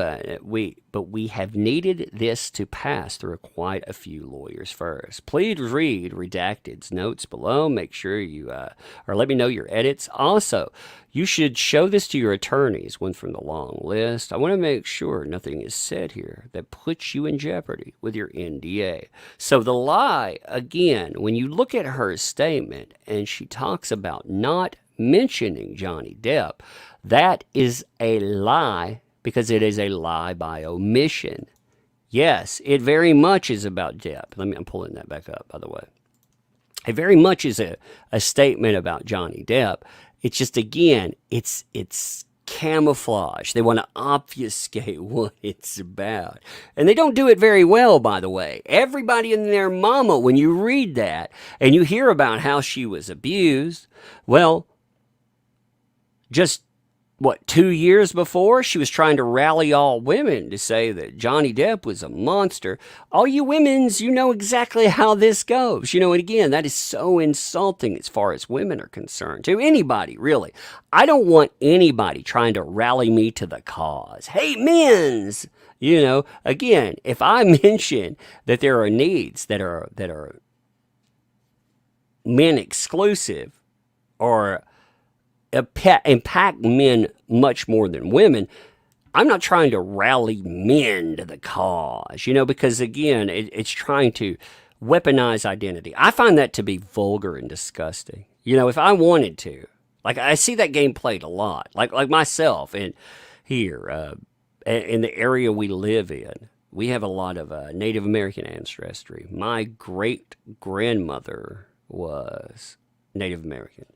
needed this to pass through quite a few lawyers first. Please read Redacted's notes below. Make sure you or let me know your edits. Also, you should show this to your attorneys, one from the long list. I want to make sure nothing is said here that puts you in jeopardy with your NDA. So the lie, again, when you look at her statement and she talks about not mentioning Johnny Depp, that is a lie. Because it is a lie by omission. Yes, it very much is about Depp. I'm pulling that back up, by the way. It very much is a statement about Johnny Depp. It's just, again, it's camouflage. They want to obfuscate what it's about. And they don't do it very well, by the way. Everybody and their mama, when you read that and you hear about how she was abused, well, just 2 years before, she was trying to rally all women to say that Johnny Depp was a monster. All you women's, you know exactly how this goes. And again, that is so insulting as far as women are concerned, to anybody, really. I don't want anybody trying to rally me to the cause. Hey, men's! Again, if I mention that there are needs that are men exclusive, or impact men much more than women, I'm not trying to rally men to the cause, because, again, it's trying to weaponize identity. I find that to be vulgar and disgusting. If I wanted to, like, I see that game played a lot, like myself, and here in the area we live in, we have a lot of Native American ancestry. My great grandmother was Native American.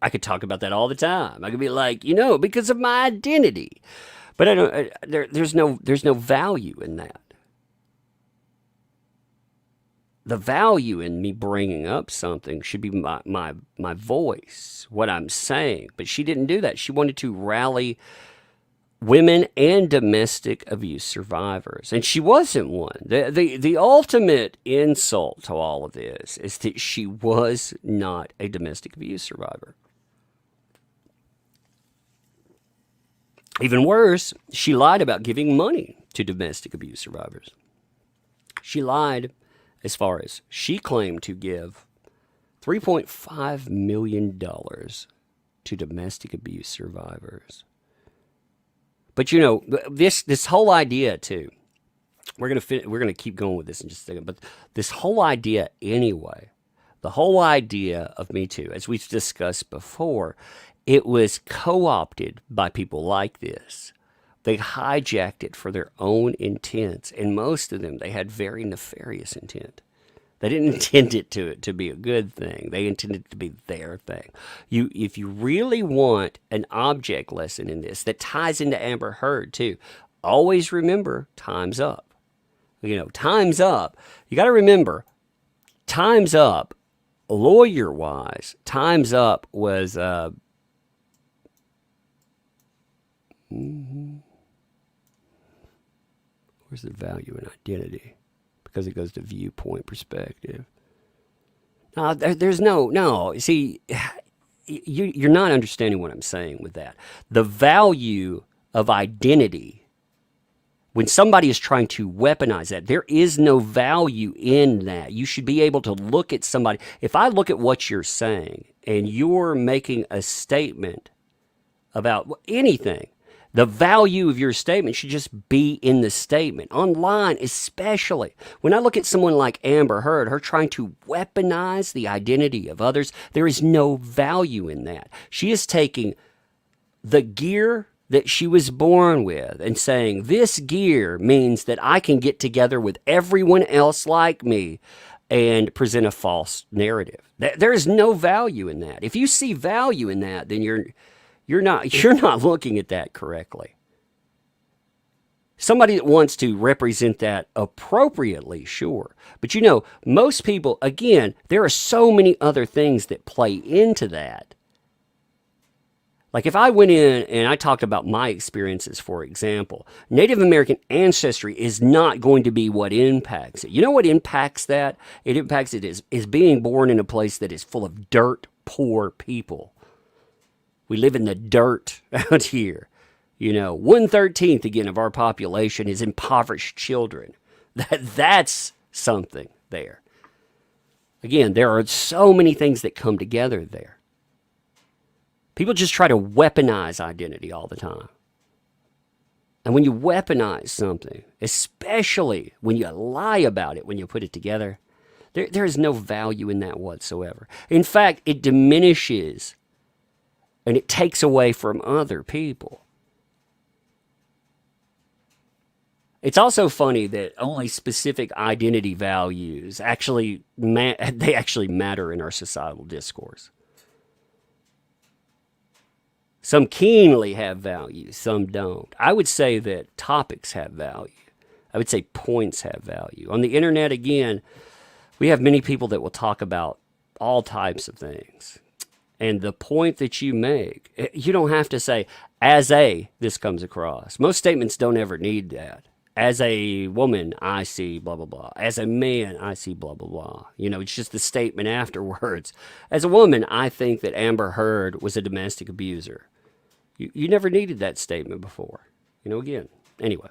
I could talk about that all the time. I could be like, because of my identity. But I don't. There's no value in that. The value in me bringing up something should be my voice, what I'm saying. But she didn't do that. She wanted to rally women and domestic abuse survivors, and she wasn't one. The ultimate insult to all of this is that she was not a domestic abuse survivor. Even worse, she lied about giving money to domestic abuse survivors. She lied as far as she claimed to give $3.5 million to domestic abuse survivors. But this whole idea too. We're gonna keep going with this in just a second. But this whole idea anyway, the whole idea of Me Too, as we've discussed before, it was co-opted by people like this. They hijacked it for their own intents, and most of them, they had very nefarious intent. They didn't intend it to be a good thing. They intended it to be their thing. If you really want an object lesson in this that ties into Amber Heard too, always remember time's up. Time's up. You got to remember, time's up. Lawyer-wise, time's up was where's the value in identity? Because it goes to viewpoint perspective. Now, there's no. See, you're not understanding what I'm saying with that. The value of identity, when somebody is trying to weaponize that, there is no value in that. You should be able to look at somebody. If I look at what you're saying and you're making a statement about anything, the value of your statement should just be in the statement. Online, especially. When I look at someone like Amber Heard, her trying to weaponize the identity of others, there is no value in that. She is taking the gear that she was born with and saying, this gear means that I can get together with everyone else like me and present a false narrative. There is no value in that. If you see value in that, then you're not looking at that correctly. Somebody that wants to represent that appropriately, sure. But most people, again, there are so many other things that play into that. Like if I went in and I talked about my experiences, for example, Native American ancestry is not going to be what impacts it. You know what impacts that? It impacts it is being born in a place that is full of dirt poor people. We live in the dirt out here. 1/13 again of our population is impoverished children. That's something there. Again, there are so many things that come together there. People just try to weaponize identity all the time. And when you weaponize something, especially when you lie about it, when you put it together, there is no value in that whatsoever. In fact, it diminishes and it takes away from other people. It's also funny that only specific identity values actually they actually matter in our societal discourse. Some keenly have value, some don't. I would say that topics have value. I would say points have value. On the internet, again, we have many people that will talk about all types of things. And the point that you make, you don't have to say, as a, this comes across. Most statements don't ever need that. As a woman, I see blah, blah, blah. As a man, I see blah, blah, blah. You know, it's just the statement afterwards. As a woman, I think that Amber Heard was a domestic abuser. You never needed that statement before. You know, again. Anyway.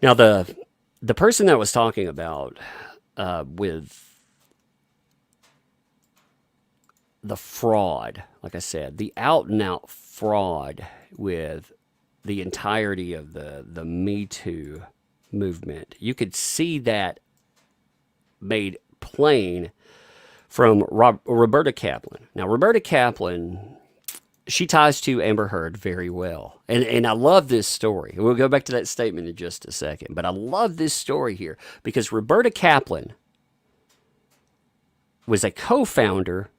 Now, the person that I was talking about with the fraud, like I said, the out and out fraud with the entirety of the Me Too movement, you could see that made plain from Roberta Kaplan. Now, Roberta Kaplan, she ties to Amber Heard very well. And I love this story. We'll go back to that statement in just a second. But I love this story here because Roberta Kaplan was a co-founder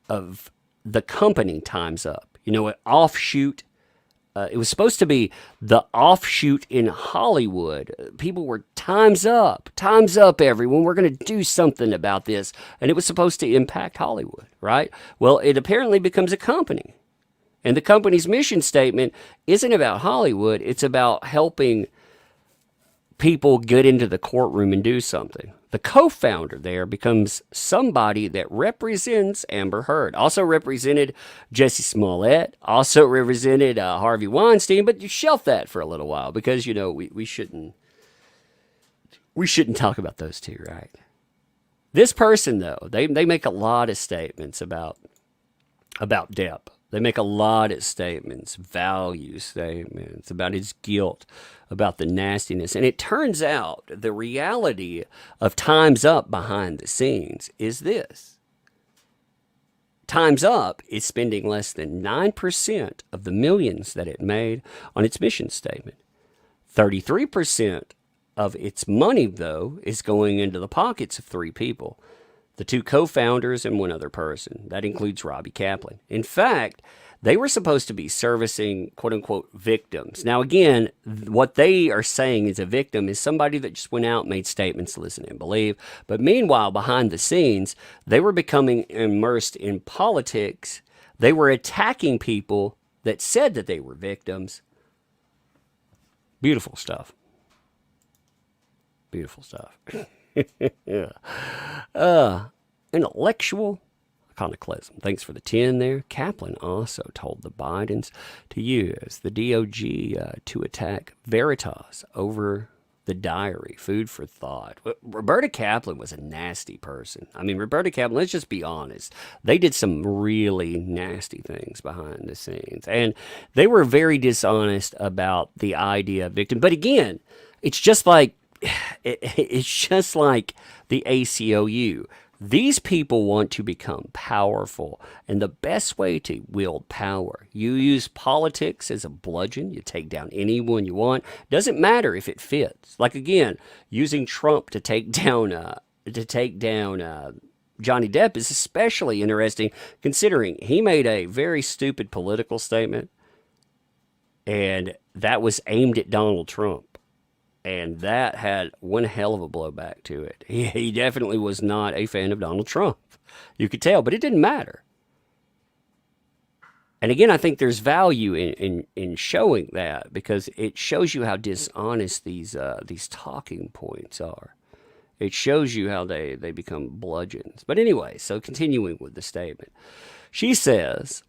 of the company Time's Up. You know, an offshoot. It was supposed to be the offshoot in Hollywood. People were, time's up, everyone. We're going to do something about this. And it was supposed to impact Hollywood, right? Well, it apparently becomes a company. And the company's mission statement isn't about Hollywood. It's about helping people get into the courtroom and do something. The co-founder there becomes somebody that represents Amber Heard. Also represented Jussie Smollett. Also represented Harvey Weinstein. But you shelf that for a little while because, you know, we shouldn't talk about those two, right? This person, though, they make a lot of statements about DEPP. They make a lot of statements, value statements about his guilt, about the nastiness. And it turns out the reality of Time's Up behind the scenes is this. Time's Up is spending less than 9% of the millions that it made on its mission statement. 33% of its money, though, is going into the pockets of three people. The two co-founders and one other person. That includes Robbie Kaplan. In fact, they were supposed to be servicing, quote-unquote, victims. Now, again, what they are saying is a victim is somebody that just went out and made statements, listen and believe. But meanwhile, behind the scenes, they were becoming immersed in politics. They were attacking people that said that they were victims. Beautiful stuff. Beautiful stuff. Intellectual iconoclasm. Thanks for the 10 there. Kaplan also told the Bidens to use the DOJ to attack Veritas over the diary. Food for thought. Roberta Kaplan was a nasty person. I mean, Roberta Kaplan, let's just be honest. They did some really nasty things behind the scenes. And they were very dishonest about the idea of victim. But again, it's just like the ACLU. These people want to become powerful, and the best way to wield power, you use politics as a bludgeon. You take down anyone you want. Doesn't matter if it fits. Like again, using Trump to take down Johnny Depp is especially interesting, considering he made a very stupid political statement, and that was aimed at Donald Trump. And that had one hell of a blowback to it. He definitely was not a fan of Donald Trump. You could tell, but it didn't matter. And again, I think there's value in showing that because it shows you how dishonest these talking points are. It shows you how they become bludgeons. But anyway, so continuing with the statement. She says,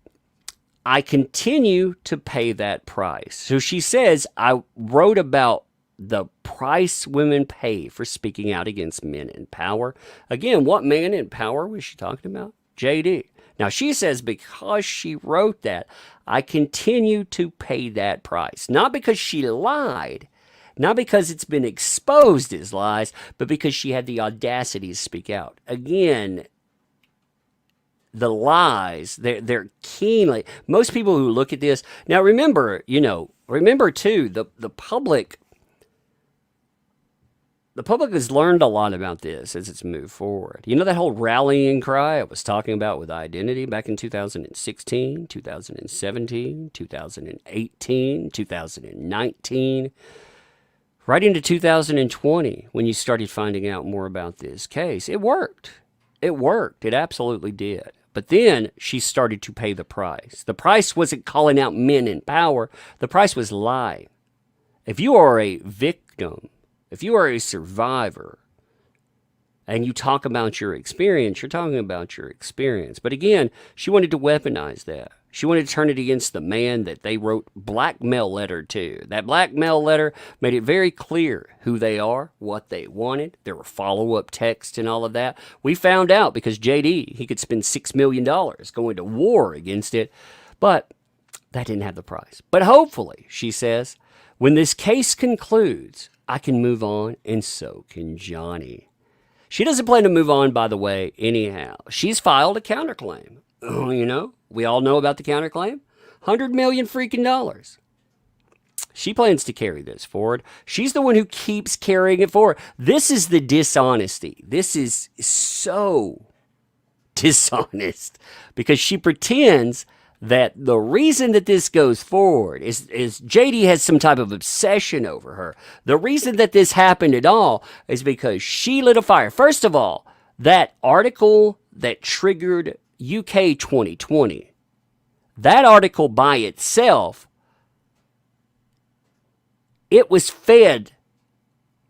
I continue to pay that price. So she says, I wrote about the price women pay for speaking out against men in power. Again, what man in power was she talking about? JD. Now, she says because she wrote that, I continue to pay that price. Not because she lied, not because it's been exposed as lies, but because she had the audacity to speak out. Again, the lies, they're keenly, most people who look at this, now remember too, the public the public has learned a lot about this as it's moved forward. You know that whole rallying cry I was talking about with identity back in 2016, 2017, 2018, 2019, right into 2020 when you started finding out more about this case. It worked. It worked. It absolutely did. But then she started to pay the price. The price wasn't calling out men in power. The price was lying. If you are a victim, if you are a survivor, and you talk about your experience, you're talking about your experience. But again, she wanted to weaponize that. She wanted to turn it against the man that they wrote blackmail letter to. That blackmail letter made it very clear who they are, what they wanted. There were follow-up texts and all of that. We found out because JD, he could spend $6 million going to war against it. But that didn't have the price. But hopefully, she says, when this case concludes, I can move on, and so can Johnny. She doesn't plan to move on, by the way, anyhow. She's filed a counterclaim. You know, we all know about the counterclaim. $100 million freaking dollars. She plans to carry this forward. She's the one who keeps carrying it forward. This is the dishonesty. This is so dishonest because she pretends that the reason that this goes forward is JD has some type of obsession over her. The reason that this happened at all is because she lit a fire. First of all, that article that triggered UK 2020, that article by itself, it was fed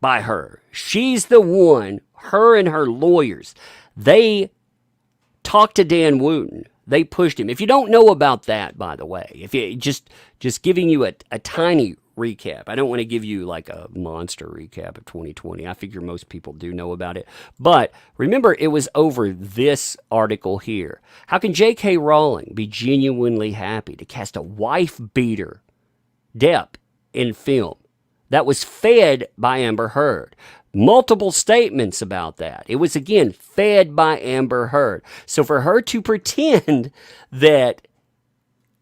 by her. She's the one, her and her lawyers, they talked to Dan Wooten. They pushed him. If you don't know about that, by the way, if you just giving you a tiny recap. I don't want to give you like a monster recap of 2020. I figure most people do know about it. But remember, it was over this article here. How can J.K. Rowling be genuinely happy to cast a wife beater, DEPP, in film? That was fed by Amber Heard. Multiple statements about that. It was, again, fed by Amber Heard. So for her to pretend that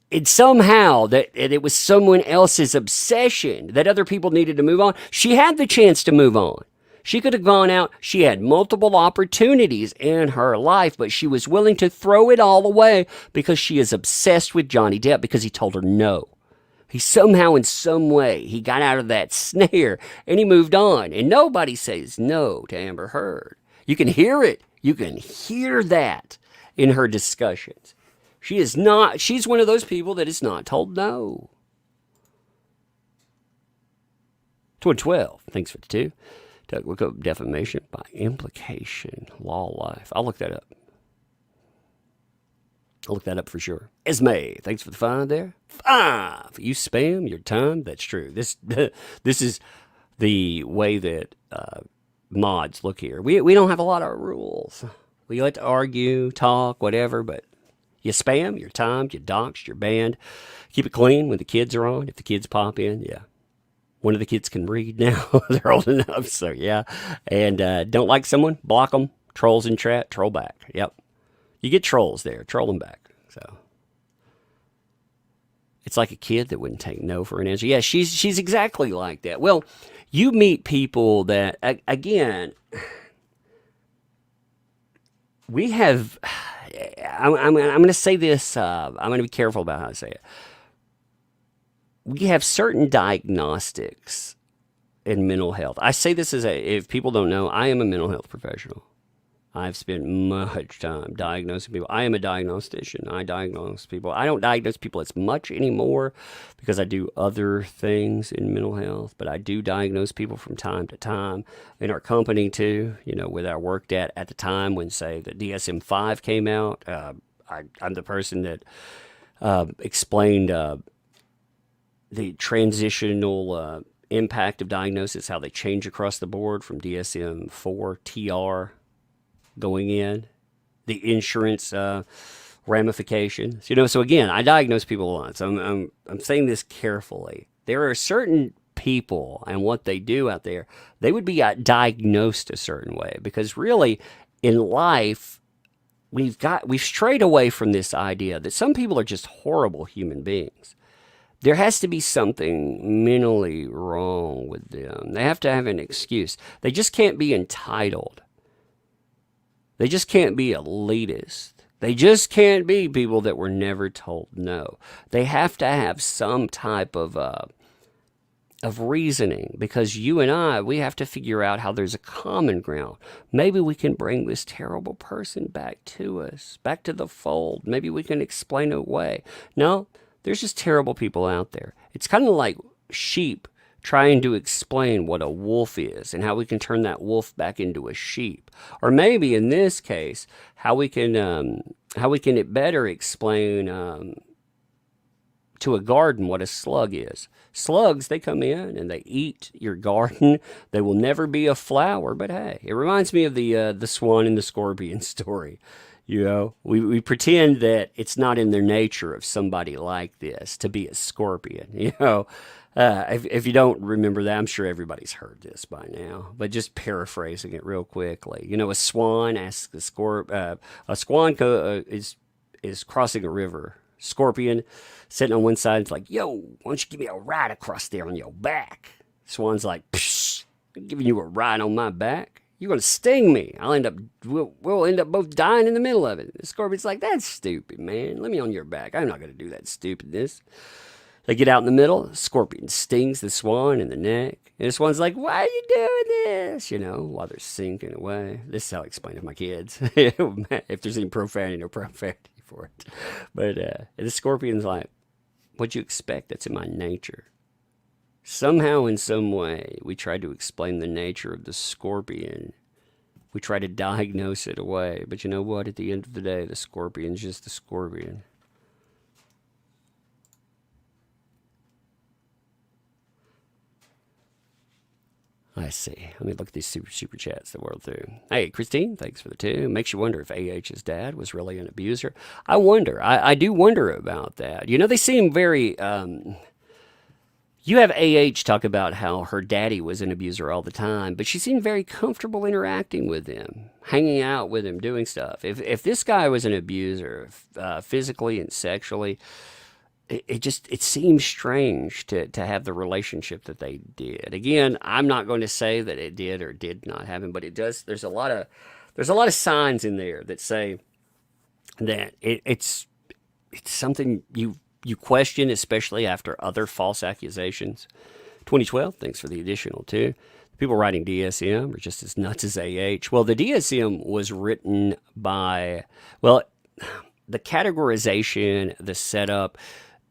it somehow, that it was someone else's obsession, that other people needed to move on, she had the chance to move on. She could have gone out. She had multiple opportunities in her life, but she was willing to throw it all away because she is obsessed with Johnny Depp because he told her no. He somehow, in some way, he got out of that snare and he moved on. And nobody says no to Amber Heard. You can hear it. You can hear that in her discussions. She's one of those people that is not told no. 12. Thanks for the 2. Look up defamation by implication, law life. I'll look that up. I'll look that up for sure. Esme, thanks for the 5 there. 5. You spam your time. That's true. This is the way that mods look here. We don't have a lot of rules. We like to argue, talk, whatever, but you spam, you're timed, you're doxed, you're banned. Keep it clean when the kids are on. If the kids pop in, yeah. One of the kids can read now. They're old enough, so yeah. And don't like someone, block them. Trolls in chat, troll back. Yep. You get trolls there. Troll them back. So it's like a kid that wouldn't take no for an answer. Yeah, she's exactly like that. Well, you meet people that, again, we have, I'm going to say this, I'm going to be careful about how I say it. We have certain diagnostics in mental health. I say this if people don't know, I am a mental health professional. I've spent much time diagnosing people. I am a diagnostician. I diagnose people. I don't diagnose people as much anymore because I do other things in mental health, but I do diagnose people from time to time. In our company too, where I worked at the time when, say, the DSM-5 came out, I'm the person that explained the transitional impact of diagnosis, how they change across the board from DSM-4 TR going in, the insurance ramifications. So again, I diagnose people a lot. So I'm saying this carefully. There are certain people and what they do out there, they would be diagnosed a certain way because really in life, we've strayed away from this idea that some people are just horrible human beings. There has to be something mentally wrong with them. They have to have an excuse. They just can't be entitled. They just can't be elitist. They just can't be people that were never told no. They have to have some type of reasoning, because you and I, we have to figure out how there's a common ground. Maybe we can bring this terrible person back to us, back to the fold. Maybe we can explain it away. No, there's just terrible people out there. It's kind of like sheep trying to explain what a wolf is and how we can turn that wolf back into a sheep. Or maybe in this case, how we can better explain to a garden what a slug is. Slugs, they come in and they eat your garden. They will never be a flower, but hey, it reminds me of the swan and the scorpion story. You know, we pretend that it's not in their nature of somebody like this to be a scorpion. You know, if you don't remember that, I'm sure everybody's heard this by now. But just paraphrasing it real quickly, you know, a swan asks a swan is crossing a river. Scorpion sitting on one side, it's like, yo, why don't you give me a ride across there on your back? Swan's like, psh, I'm giving you a ride on my back. You're going to sting me. We'll end up both dying in the middle of it. The scorpion's like, that's stupid, man. Let me on your back. I'm not going to do that stupidness. They get out in the middle. The scorpion stings the swan in the neck. And the swan's like, why are you doing this? You know, while they're sinking away. This is how I explain it to my kids. If there's any profanity, no profanity for it. But the scorpion's like, what'd you expect? That's in my nature. Somehow, in some way, we try to explain the nature of the scorpion. We try to diagnose it away. But you know what? At the end of the day, the scorpion's just the scorpion. I see. Let me look at these super chats that whirled through. Hey, Christine, thanks for the 2. Makes you wonder if AH's dad was really an abuser. I wonder. I do wonder about that. You know, they seem very... you have AH talk about how her daddy was an abuser all the time, but she seemed very comfortable interacting with him, hanging out with him, doing stuff. If this guy was an abuser, physically and sexually... It seems strange to have the relationship that they did. Again, I'm not going to say that it did or did not happen, but it does. There's a lot of signs in there that say that it's something you question, especially after other false accusations. 2012, thanks for the additional 2. People writing DSM are just as nuts as AH. Well, the DSM was written by, well, the categorization, the setup,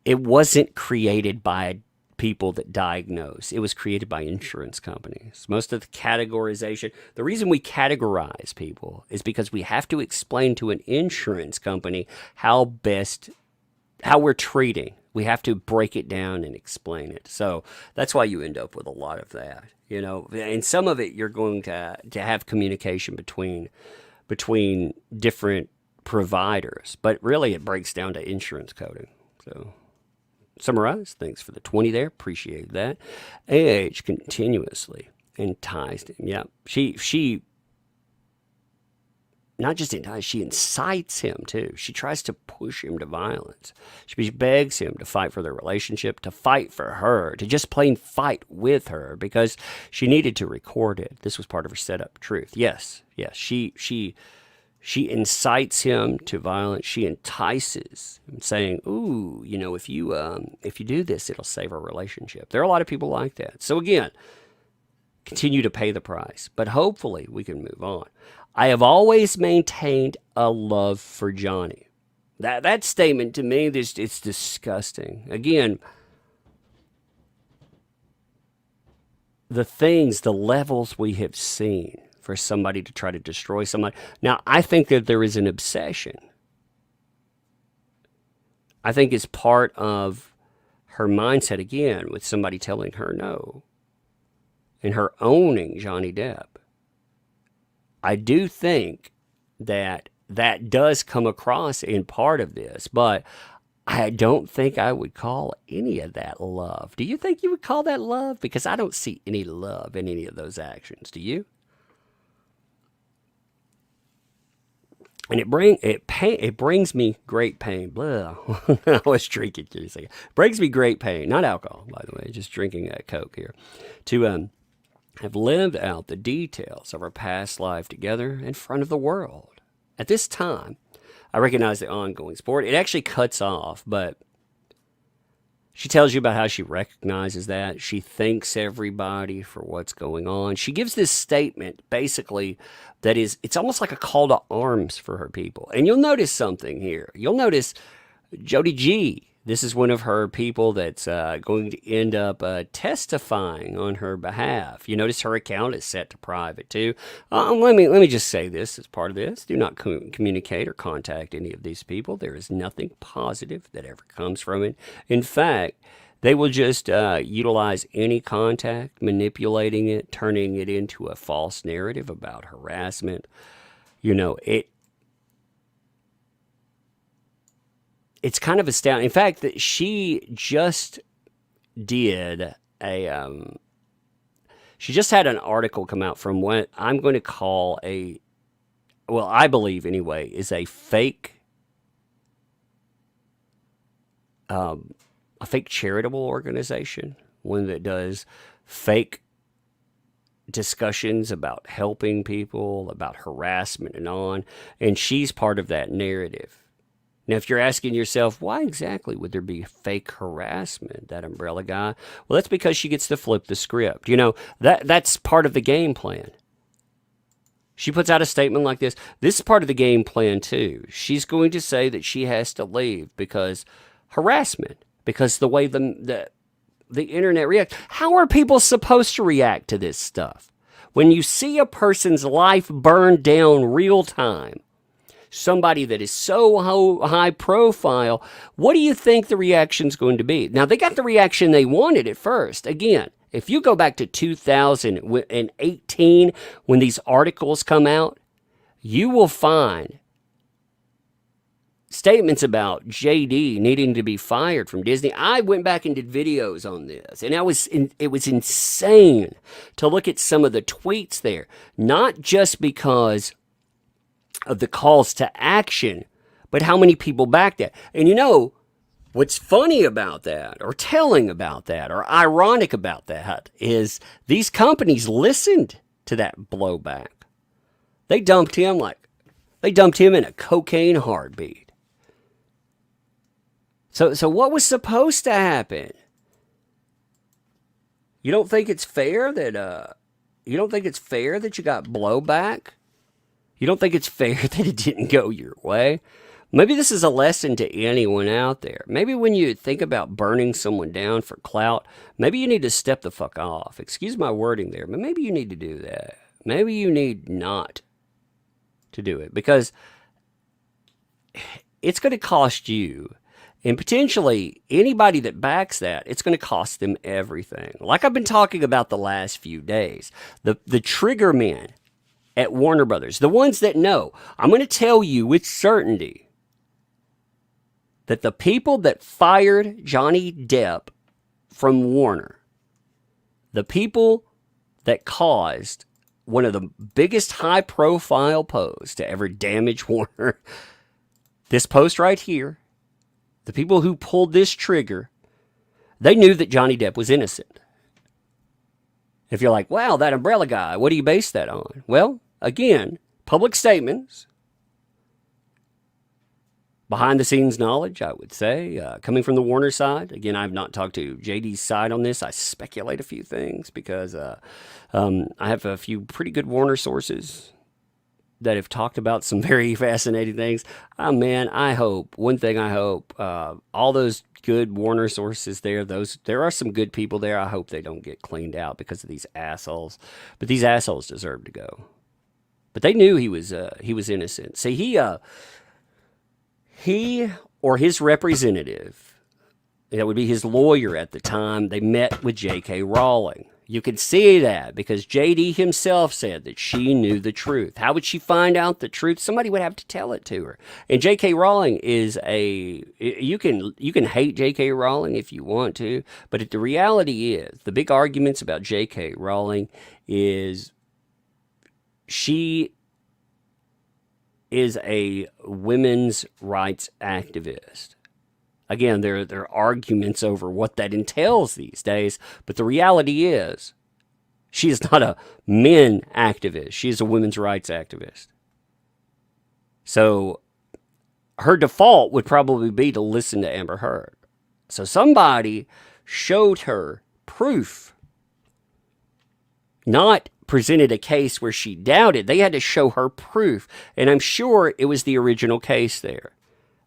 it wasn't created by people that diagnose. It was created by insurance companies. Most of the categorization, the reason we categorize people is because we have to explain to an insurance company how we're treating. We have to break it down and explain it. So that's why you end up with a lot of that. You know, and some of it you're going to have communication between different providers, but really it breaks down to insurance coding. So summarize, thanks for the 20 there, appreciate that. AH continuously enticed him. Yeah, she not just entices, she incites him too. She tries to push him to violence. She begs him to fight for their relationship, to fight for her, to just plain fight with her because she needed to record it. This was part of her setup truth. Yes, she incites him to violence. She entices him, saying, "Ooh, you know, if you do this, it'll save our relationship." There are a lot of people like that. So again, continue to pay the price, but hopefully we can move on. I have always maintained a love for Johnny. That statement to me, it's disgusting. Again, the levels we have seen for somebody to try to destroy somebody. Now, I think that there is an obsession. I think it's part of her mindset, again, with somebody telling her no and her owning Johnny Depp. I do think that does come across in part of this, but I don't think I would call any of that love. Do you think you would call that love? Because I don't see any love in any of those actions. Do you? And it brings me great pain. Blah. I was drinking. It brings me great pain. Not alcohol, by the way. Just drinking that Coke here. To have lived out the details of our past life together in front of the world. At this time, I recognize the ongoing sport. It actually cuts off, but she tells you about how she recognizes that. She thanks everybody for what's going on. She gives this statement, basically, that is, it's almost like a call to arms for her people. And you'll notice something here. You'll notice Jody G. This is one of her people that's going to end up testifying on her behalf. You notice her account is set to private too. Let me just say this as part of this: do not communicate or contact any of these people. There is nothing positive that ever comes from it. In fact, they will just utilize any contact, manipulating it, turning it into a false narrative about harassment. You know, it's kind of astounding. In fact, that she just did she just had an article come out from what I'm going to call I believe anyway, is a fake charitable organization, one that does fake discussions about helping people, about harassment and on, and she's part of that narrative. Now, if you're asking yourself, why exactly would there be fake harassment, that umbrella guy? Well, that's because she gets to flip the script. You know, that's part of the game plan. She puts out a statement like this. This is part of the game plan, too. She's going to say that she has to leave because harassment, because the way the internet reacts. How are people supposed to react to this stuff? When you see a person's life burn down real time, somebody that is so high profile, what do you think the reaction's going to be? Now, they got the reaction they wanted at first. Again, if you go back to 2018, when these articles come out, you will find statements about JD needing to be fired from Disney. I went back and did videos on this, and it was insane to look at some of the tweets there, not just because of the calls to action, but how many people backed that. And you know, what's funny about that, or telling about that, or ironic about that, is these companies listened to that blowback. They dumped him in a cocaine heartbeat. So what was supposed to happen? You don't think it's fair that you got blowback? You don't think it's fair that it didn't go your way? Maybe this is a lesson to anyone out there. Maybe when you think about burning someone down for clout, maybe you need to step the fuck off. Excuse my wording there, but maybe you need to do that. Maybe you need not to do it, because it's going to cost you, and potentially anybody that backs that, it's going to cost them everything. Like I've been talking about the last few days, the trigger men at Warner Brothers, the ones that know. I'm going to tell you with certainty that the people that fired Johnny Depp from Warner, the people that caused one of the biggest high-profile posts to ever damage Warner, this post right here, the people who pulled this trigger, they knew that Johnny Depp was innocent. If you're like, wow, that umbrella guy, what do you base that on? Well, again, public statements, behind-the-scenes knowledge, I would say, coming from the Warner side. Again, I've not talked to JD's side on this. I speculate a few things because I have a few pretty good Warner sources that have talked about some very fascinating things. Oh, man, I hope, all those good Warner sources there are some good people there. I hope they don't get cleaned out because of these assholes. But these assholes deserve to go. But they knew he was innocent. See, he or his representative, that would be his lawyer at the time, they met with J.K. Rowling. You can see that because J.D. himself said that she knew the truth. How would she find out the truth? Somebody would have to tell it to her. And J.K. Rowling is you can hate J.K. Rowling if you want to, but the reality is, the big arguments about J.K. Rowling is she is a women's rights activist. Again, there are arguments over what that entails these days, but the reality is she is not a men activist. She is a women's rights activist. So her default would probably be to listen to Amber Heard. So somebody showed her proof, not presented a case where she doubted. They had to show her proof. And I'm sure it was the original case there.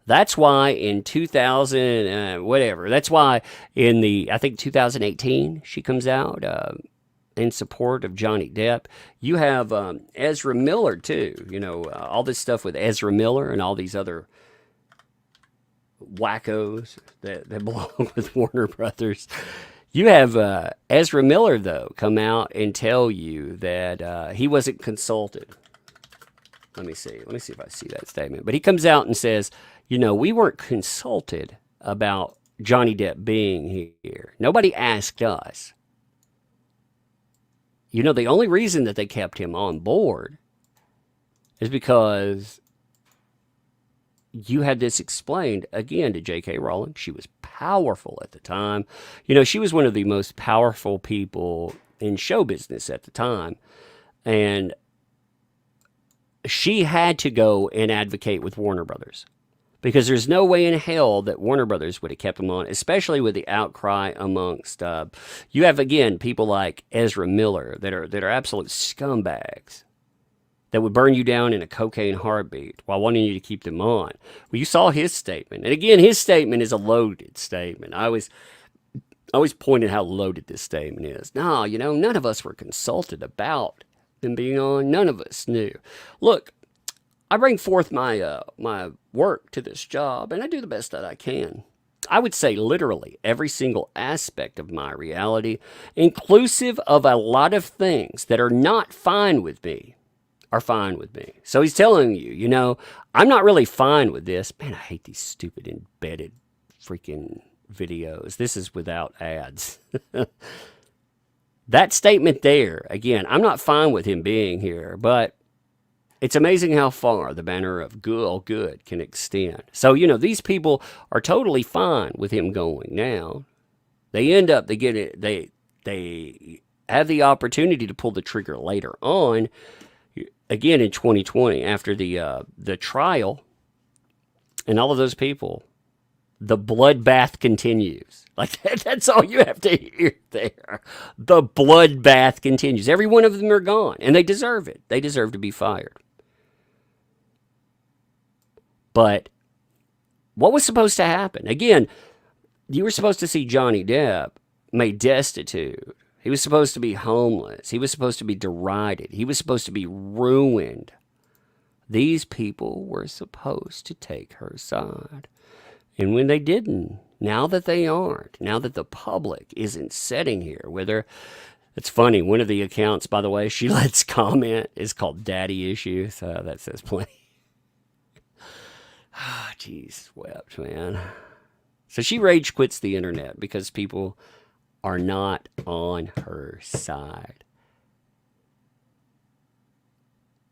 That's why in 2000, that's why in I think 2018, she comes out in support of Johnny Depp. You have Ezra Miller too. All this stuff with Ezra Miller and all these other wackos that belong with Warner Brothers. You have Ezra Miller, though, come out and tell you that he wasn't consulted. Let me see if I see that statement. But he comes out and says, we weren't consulted about Johnny Depp being here. Nobody asked us. The only reason that they kept him on board is because you had this explained again to J.K. Rowling. She was powerful at the time. She was one of the most powerful people in show business at the time. And she had to go and advocate with Warner Brothers because there's no way in hell that Warner Brothers would have kept him on, especially with the outcry amongst, you have, again, people like Ezra Miller that are absolute scumbags that would burn you down in a cocaine heartbeat while wanting you to keep them on. Well, you saw his statement. And again, his statement is a loaded statement. I always pointed how loaded this statement is. No, none of us were consulted about them being on. None of us knew. Look, I bring forth my work to this job, and I do the best that I can. I would say literally every single aspect of my reality, inclusive of a lot of things that are not fine with me, are fine with me. So he's telling you, I'm not really fine with this. Man, I hate these stupid embedded freaking videos. This is without ads. That statement there, again, I'm not fine with him being here, but it's amazing how far the banner of good can extend. So, these people are totally fine with him going now. They end up, they have the opportunity to pull the trigger later on, again in 2020, after the trial, and all of those people, the bloodbath continues. Like that's all you have to hear there. The bloodbath continues. Every one of them are gone, and they deserve it. They deserve to be fired. But what was supposed to happen? Again, you were supposed to see Johnny Depp made destitute. He was supposed to be homeless. He was supposed to be derided. He was supposed to be ruined. These people were supposed to take her side. And when they didn't, now that they aren't, now that the public isn't sitting here with her, it's funny. One of the accounts, by the way, she lets comment is called Daddy Issues. That says plenty. Ah, jeez, wept, man. So she rage quits the internet because people are not on her side.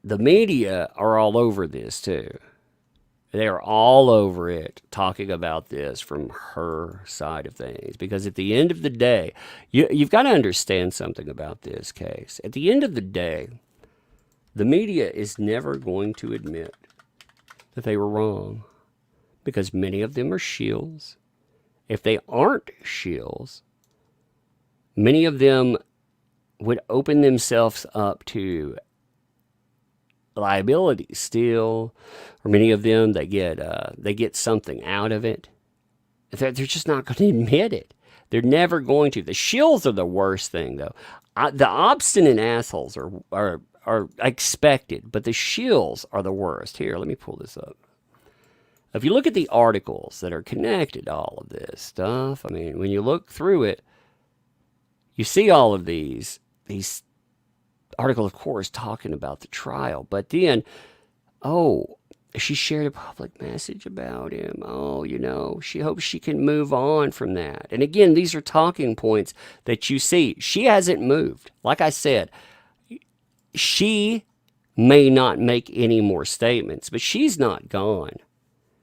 The media are all over this too. They are all over it, talking about this from her side of things. Because at the end of the day, you've got to understand something about this case. At the end of the day, the media is never going to admit that they were wrong. Because many of them are shills. If they aren't shills, many of them would open themselves up to liability still, or many of them they get something out of it. They're just not going to admit it. They're never going to. The shills are the worst thing, though. The obstinate assholes are expected, but the shills are the worst. Here, let me pull this up. If you look at the articles that are connected to all of this stuff, I mean, when you look through it, you see all of these articles, of course, talking about the trial. But then, she shared a public message about him. She hopes she can move on from that. And again, these are talking points that you see. She hasn't moved. Like I said, she may not make any more statements, but she's not gone.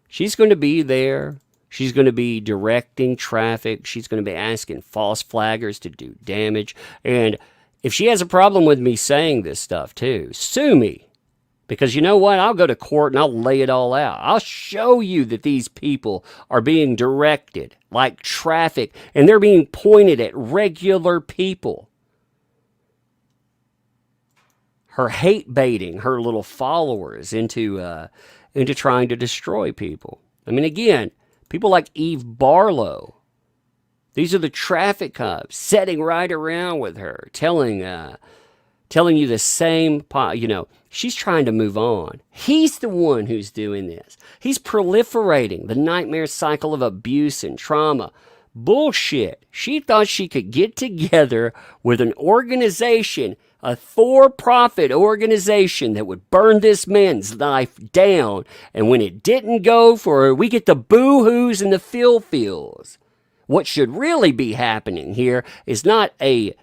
She's going to be there. She's going to be directing traffic. She's going to be asking false flaggers to do damage. And if she has a problem with me saying this stuff too, sue me. Because you know what? I'll go to court and I'll lay it all out. I'll show you that these people are being directed like traffic and they're being pointed at regular people. Her hate baiting her little followers into trying to destroy people. I mean, again, people like Eve Barlow. These are the traffic cops sitting right around with her, telling you the same, she's trying to move on. He's the one who's doing this. He's proliferating the nightmare cycle of abuse and trauma. Bullshit. She thought she could get together with an organization, a for-profit organization that would burn this man's life down. And when it didn't go for her, we get the boo-hoos and the feel-feels. What should really be happening here is not a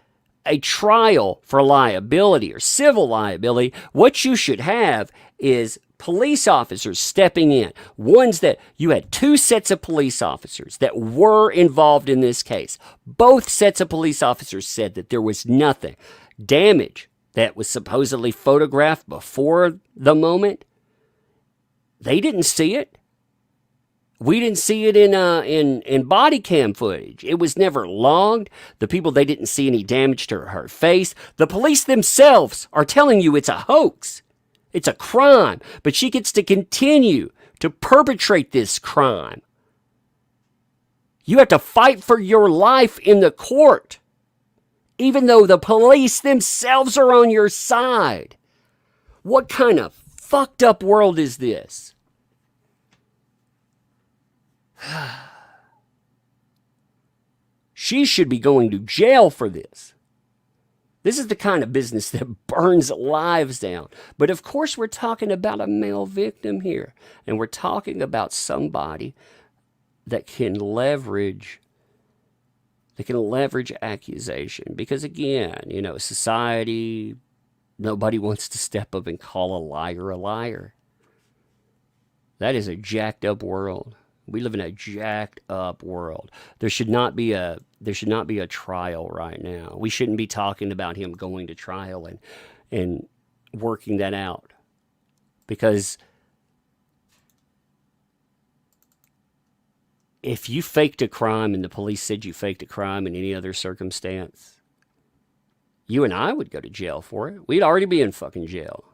trial for liability or civil liability. What you should have is police officers stepping in. Ones that you had two sets of police officers that were involved in this case. Both sets of police officers said that there was nothing. Damage that was supposedly photographed before the moment. They didn't see it. We didn't see it in body cam footage. It was never logged. The people, they didn't see any damage to her face. The police themselves are telling you it's a hoax. It's a crime. But she gets to continue to perpetrate this crime. You have to fight for your life in the court, even though the police themselves are on your side. What kind of fucked up world is this? She should be going to jail for this. This is the kind of business that burns lives down. But of course, we're talking about a male victim here. And we're talking about somebody that can leverage accusation. Because again, society, nobody wants to step up and call a liar a liar. That is a jacked up world. We live in a jacked up world. There should not be a trial right now. We shouldn't be talking about him going to trial and working that out. Because if you faked a crime and the police said you faked a crime in any other circumstance, you and I would go to jail for it. We'd already be in fucking jail.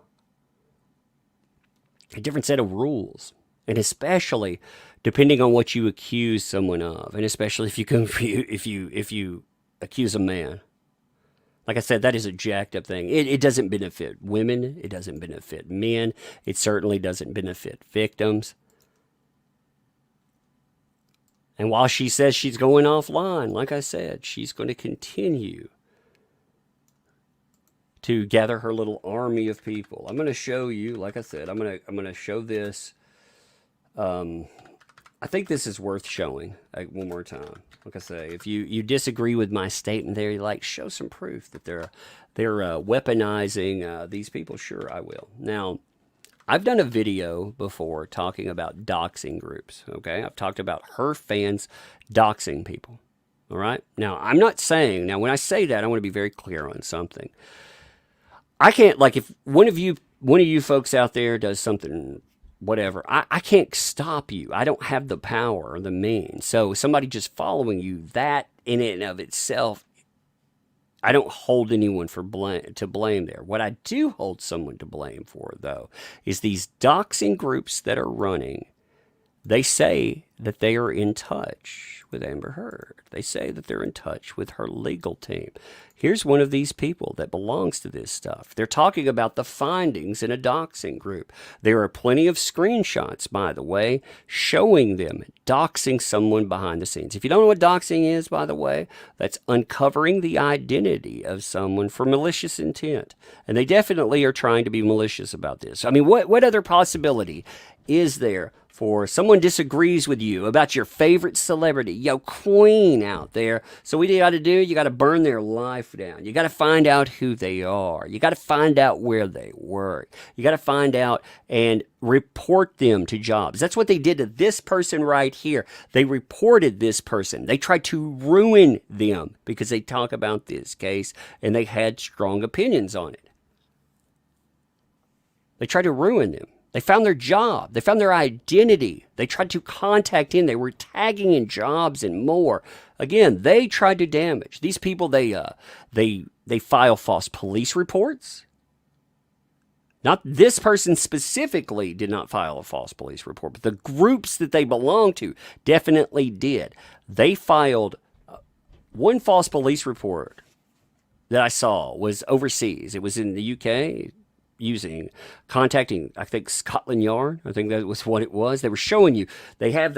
A different set of rules. And especially depending on what you accuse someone of, and especially if you accuse a man. Like I said, that is a jacked up thing. It doesn't benefit women. It doesn't benefit men. It certainly doesn't benefit victims. And while she says she's going offline, like I said, she's going to continue to gather her little army of people. I'm going to show you, like I said, I'm going to show this. I think this is worth showing one more time. Like I say, if you disagree with my statement there, you like, show some proof that they're weaponizing these people. Sure, I will. Now, I've done a video before talking about doxing groups. Okay, I've talked about her fans doxing people. All right. Now, I'm not saying, now when I say that, I want to be very clear on something. I can't, like, if one of you folks out there does something, whatever, I can't stop you. I don't have the power or the means. So somebody just following you, that in and of itself, I don't hold anyone to blame there. What I do hold someone to blame for, though, is these doxing groups that are running. They say that they are in touch with Amber Heard. They say that they're in touch with her legal team. Here's one of these people that belongs to this stuff. They're talking about the findings in a doxing group. There are plenty of screenshots, by the way, showing them doxing someone behind the scenes. If you don't know what doxing is, by the way, that's uncovering the identity of someone for malicious intent. And they definitely are trying to be malicious about this. I mean, what other possibility is there for someone disagrees with you about your favorite celebrity, queen out there. So what you got to do? You got to burn their life down. You got to find out who they are. You got to find out where they work. You got to find out and report them to jobs. That's what they did to this person right here. They reported this person. They tried to ruin them because they talk about this case and they had strong opinions on it. They tried to ruin them. They found their job. They found their identity. They tried to contact in. They were tagging in jobs and more. Again, they tried to damage these people. They file false police reports. Not this person specifically did not file a false police report, but the groups that they belong to definitely did. They filed one false police report that I saw was overseas. It was in the UK. Contacting, I think, Scotland Yard. I think that was what it was. They were showing you. I have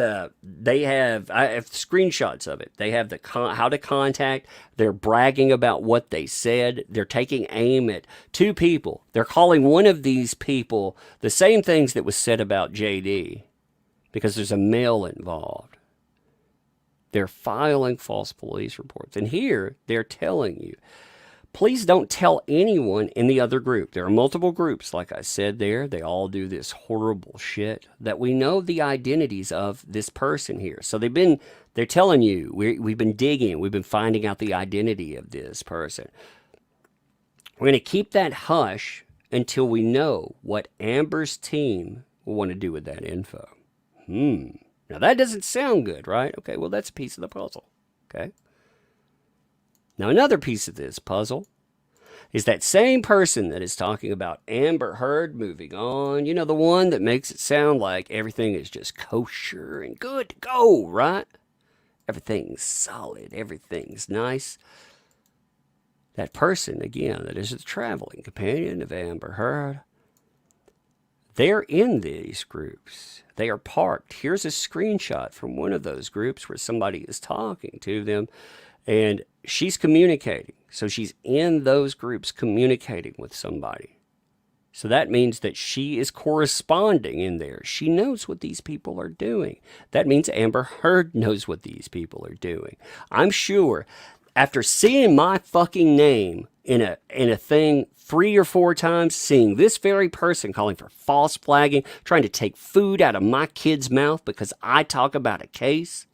screenshots of it. They have how to contact. They're bragging about what they said. They're taking aim at two people. They're calling one of these people the same things that was said about JD because there's a male involved. They're filing false police reports. And here they're telling you, please don't tell anyone in the other group. There are multiple groups, like I said there. They all do this horrible shit that we know the identities of this person here. So they're telling you, we've been digging, we've been finding out the identity of this person. We're going to keep that hush until we know what Amber's team will want to do with that info. Now that doesn't sound good, right? Okay, well that's a piece of the puzzle. Okay. Now, another piece of this puzzle is that same person that is talking about Amber Heard moving on, the one that makes it sound like everything is just kosher and good to go, right? Everything's solid, everything's nice. That person, again, that is the traveling companion of Amber Heard, they're in these groups. They are parked. Here's a screenshot from one of those groups where somebody is talking to them. And she's communicating. So she's in those groups communicating with somebody. So that means that she is corresponding in there. She knows what these people are doing. That means Amber Heard knows what these people are doing. I'm sure after seeing my fucking name in a thing 3 or 4 times, seeing this very person calling for false flagging, trying to take food out of my kid's mouth because I talk about a case.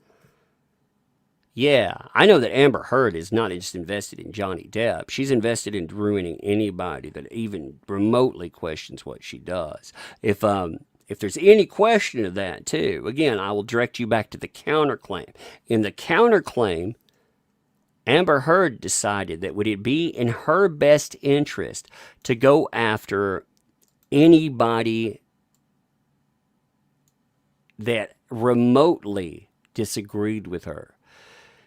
Yeah, I know that Amber Heard is not just invested in Johnny Depp. She's invested in ruining anybody that even remotely questions what she does. If there's any question of that too, again, I will direct you back to the counterclaim. In the counterclaim, Amber Heard decided that would it be in her best interest to go after anybody that remotely disagreed with her.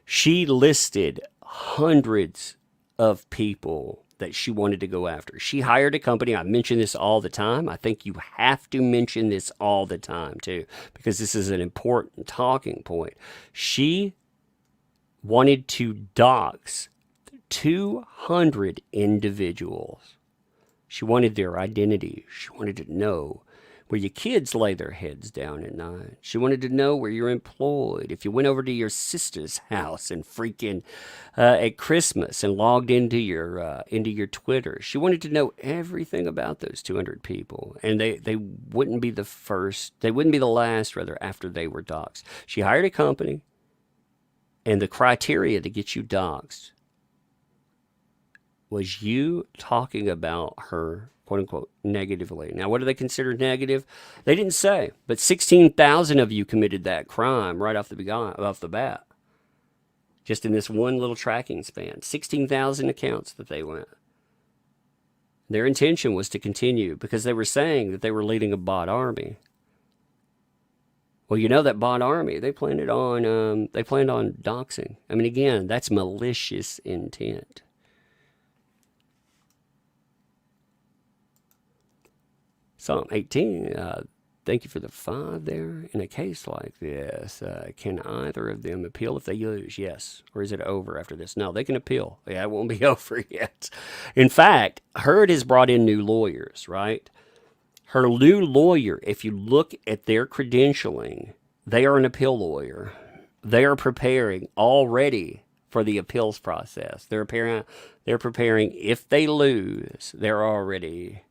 She listed hundreds of people that she wanted to go after. She hired a company. I mention this all the time. I think you have to mention this all the time too, because this is an important talking point. She wanted to dox 200 individuals. She wanted their identity. She wanted to know where your kids lay their heads down at night. She wanted to know where you're employed. If you went over to your sister's house and freaking at Christmas and logged into your Twitter. She wanted to know everything about those 200 people. And they wouldn't be the first, they wouldn't be the last, rather, after they were doxxed. She hired a company, and the criteria to get you doxxed was you talking about her, quote unquote, negatively. Now, what do they consider negative? They didn't say, but 16,000 of you committed that crime right off the bat. Just in this one little tracking span. 16,000 accounts that they went. Their intention was to continue because they were saying that they were leading a bot army. Well, you know that bot army, they planned on doxing. I mean, again, that's malicious intent. Psalm 18, thank you for the 5 there. In a case like this, can either of them appeal if they lose? Yes. Or is it over after this? No, they can appeal. Yeah, it won't be over yet. In fact, Heard has brought in new lawyers, right? Her new lawyer, if you look at their credentialing, they are an appeal lawyer. They are preparing already for the appeals process. They're preparing if they lose, they're already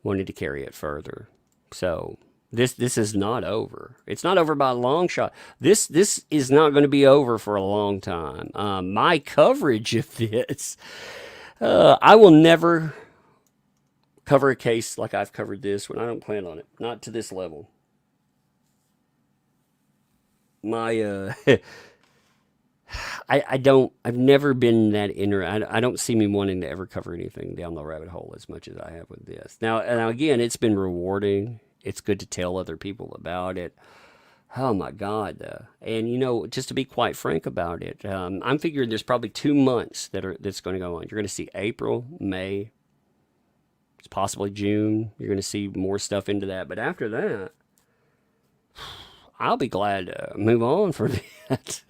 wanting to carry it further. So this is not over. It's not over by a long shot. This is not going to be over for a long time. My coverage of this, I will never cover a case like I've covered this one. I don't plan on it. Not to this level. My I've never been that I don't see me wanting to ever cover anything down the rabbit hole as much as I have with this. Now again, it's been rewarding. It's good to tell other people about it. Oh my God. And just to be quite frank about it, I'm figuring there's probably 2 months that's going to go on. You're going to see April, May, it's possibly June. You're going to see more stuff into that. But after that, I'll be glad to move on from it.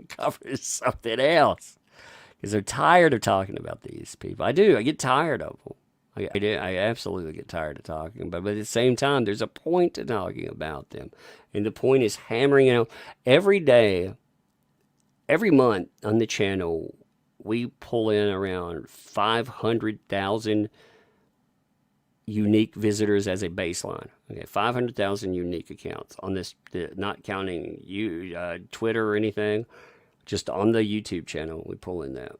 Cover something else. Because they're tired of talking about these people. I do. I get tired of them. I do. I absolutely get tired of talking about them. But at the same time, there's a point to talking about them. And the point is hammering, every day, every month on the channel, we pull in around 500,000 unique visitors as a baseline. Okay, 500,000 unique accounts on this, not counting Twitter or anything, just on the YouTube channel, we pull in that.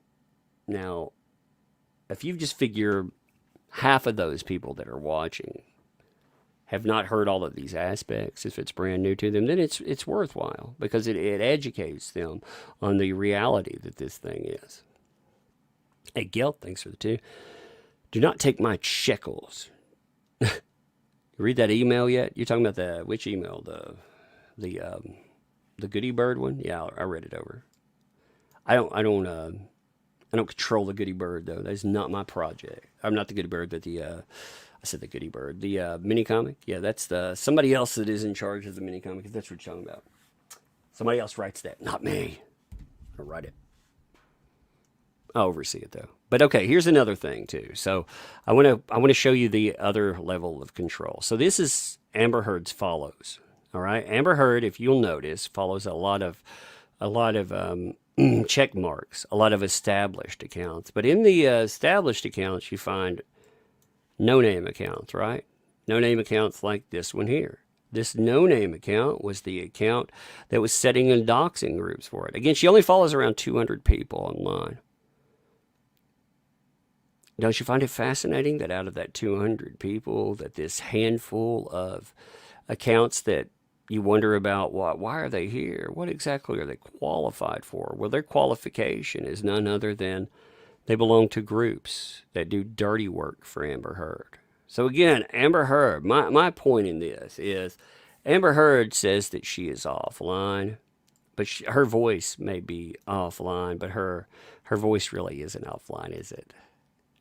Now, if you just figure half of those people that are watching have not heard all of these aspects, if it's brand new to them, then it's worthwhile because it educates them on the reality that this thing is. Hey, Gil, thanks for the 2. Do not take my shekels. Read that email yet? You're talking about which email? The Goody Bird one? Yeah, I read it over. I don't control the Goody Bird though. That's not my project. I'm not the Goody Bird, but I said the Goody Bird. The mini comic. Yeah, that's somebody else that is in charge of the mini comic. If that's what you're talking about. Somebody else writes that, not me. I'll write it. I'll oversee it though. But okay, here's another thing too. So I want to show you the other level of control. So this is Amber Heard's follows. All right, Amber Heard, if you'll notice, follows a lot of check marks, a lot of established accounts. But in the established accounts, you find no-name accounts, right? No-name accounts like this one here. This no-name account was the account that was setting in doxing groups for it. Again, she only follows around 200 people online. Don't you find it fascinating that out of that 200 people, that this handful of accounts that you wonder about, why are they here? What exactly are they qualified for? Well, their qualification is none other than they belong to groups that do dirty work for Amber Heard. So again, Amber Heard, my point in this is Amber Heard says that she is offline, but her voice may be offline, but her voice really isn't offline, is it?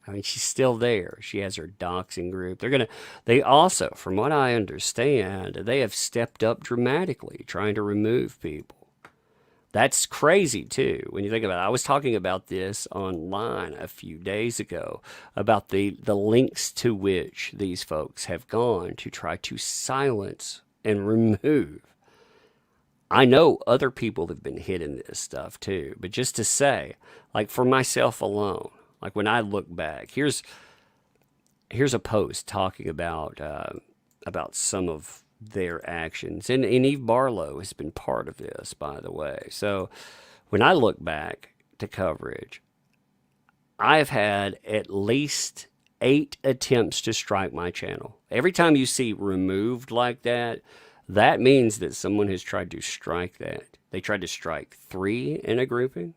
I mean, she's still there. She has her doxing group. They also, from what I understand, they have stepped up dramatically trying to remove people. That's crazy too, when you think about it. I was talking about this online a few days ago, about the links to which these folks have gone to try to silence and remove. I know other people have been hitting this stuff too, but just to say, like for myself alone, like when I look back, here's a post talking about some of their actions, and Eve Barlow has been part of this, by the way. So when I look back to coverage, I've had at least 8 attempts to strike my channel. Every time you see removed like that, that means that someone has tried to strike that. They tried to strike 3 in a grouping.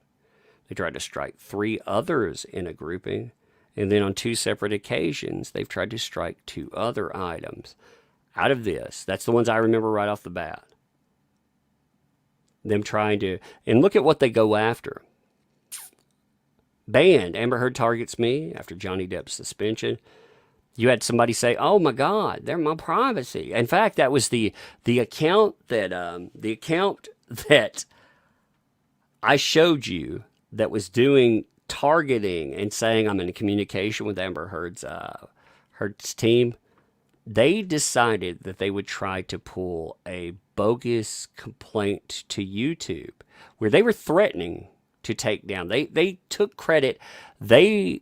They tried to strike 3 others in a grouping, and then on 2 separate occasions, they've tried to strike 2 other items. Out of this, that's the ones I remember right off the bat. Them trying to, and look at what they go after. Banned. Amber Heard targets me after Johnny Depp's suspension. You had somebody say, "Oh my God, they're my privacy." In fact, that was the account that I showed you, that was doing targeting and saying I'm in communication with Amber Heard's team. They decided that they would try to pull a bogus complaint to YouTube where they were threatening to take down. They took credit. They